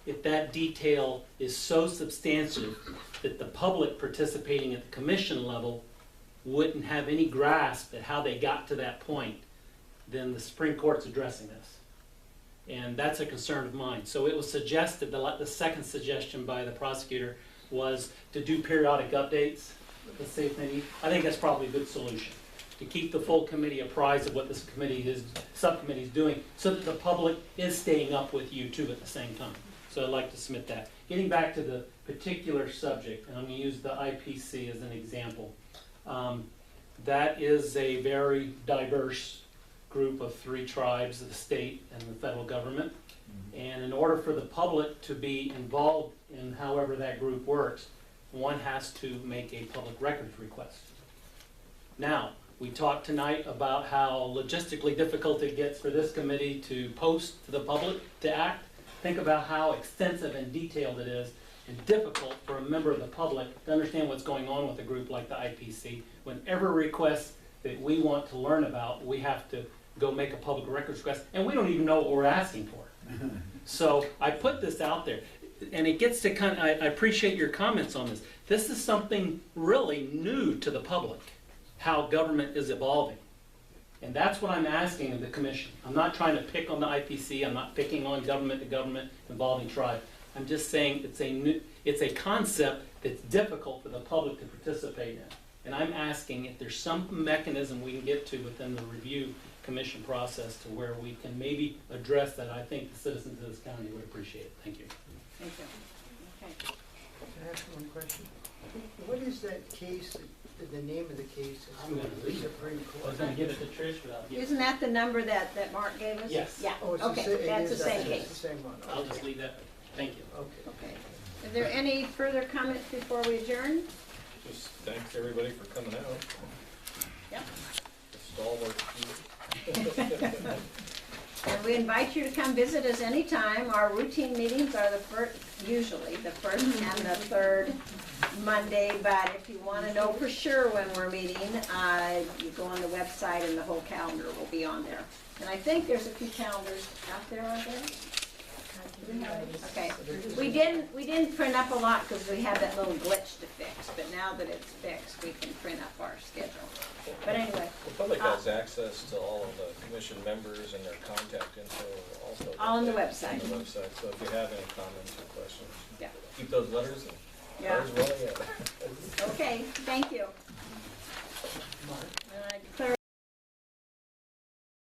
if that detail is so substantive that the public participating at the commission level wouldn't have any grasp at how they got to that point, then the Supreme Court's addressing this. And that's a concern of mine. So it was suggested, the second suggestion by the prosecutor was to do periodic updates, the safe committee. I think that's probably a good solution, to keep the full committee apprised of what this subcommittee is doing, so that the public is staying up with you too at the same time. So I'd like to submit that. Getting back to the particular subject, and I'm going to use the IPC as an example. That is a very diverse group of 3 tribes of the state and the federal government. And in order for the public to be involved in however that group works, one has to make a public records request. Now, we talked tonight about how logistically difficult it gets for this committee to post to the public to act. Think about how extensive and detailed it is, and difficult for a member of the public to understand what's going on with a group like the IPC. Whenever requests that we want to learn about, we have to go make a public records request, and we don't even know what we're asking for. So I put this out there, and it gets to I appreciate your comments on this. This is something really new to the public, how government is evolving. And that's what I'm asking of the commission. I'm not trying to pick on the IPC. I'm not picking on government to government involving tribe. I'm just saying it's a concept that's difficult for the public to participate in. And I'm asking if there's some mechanism we can get to within the review commission process to where we can maybe address that. I think the citizens of this county would appreciate it. Thank you. Thank you. Okay. Can I ask one question? What is that case, the name of the case? I'm going to leave it. I was going to give it to Trish, but Isn't that the number that Mark gave us? Yes. Yeah, Oh, it's okay, that's the same It's case. the same one. I'll just leave that. Thank you. Okay. Okay. Is there any further comments before we adjourn? Just thanks everybody for coming out. Yep. Stalwart. And we invite you to come visit us anytime. Our routine meetings are usually the first and the third Monday, but if you want to know for sure when we're meeting, you go on the website and the whole calendar will be on there. And I think there's a few calendars out there, aren't there? Okay. We didn't print up a lot because we had that little glitch to fix, but now that it's fixed, we can print up our schedule. But anyway. The public has access to all of the commission members and their contact info also. All on the website. On the website, so if you have any comments or questions, Yeah. keep those letters Yeah. rolling in. Okay, thank you.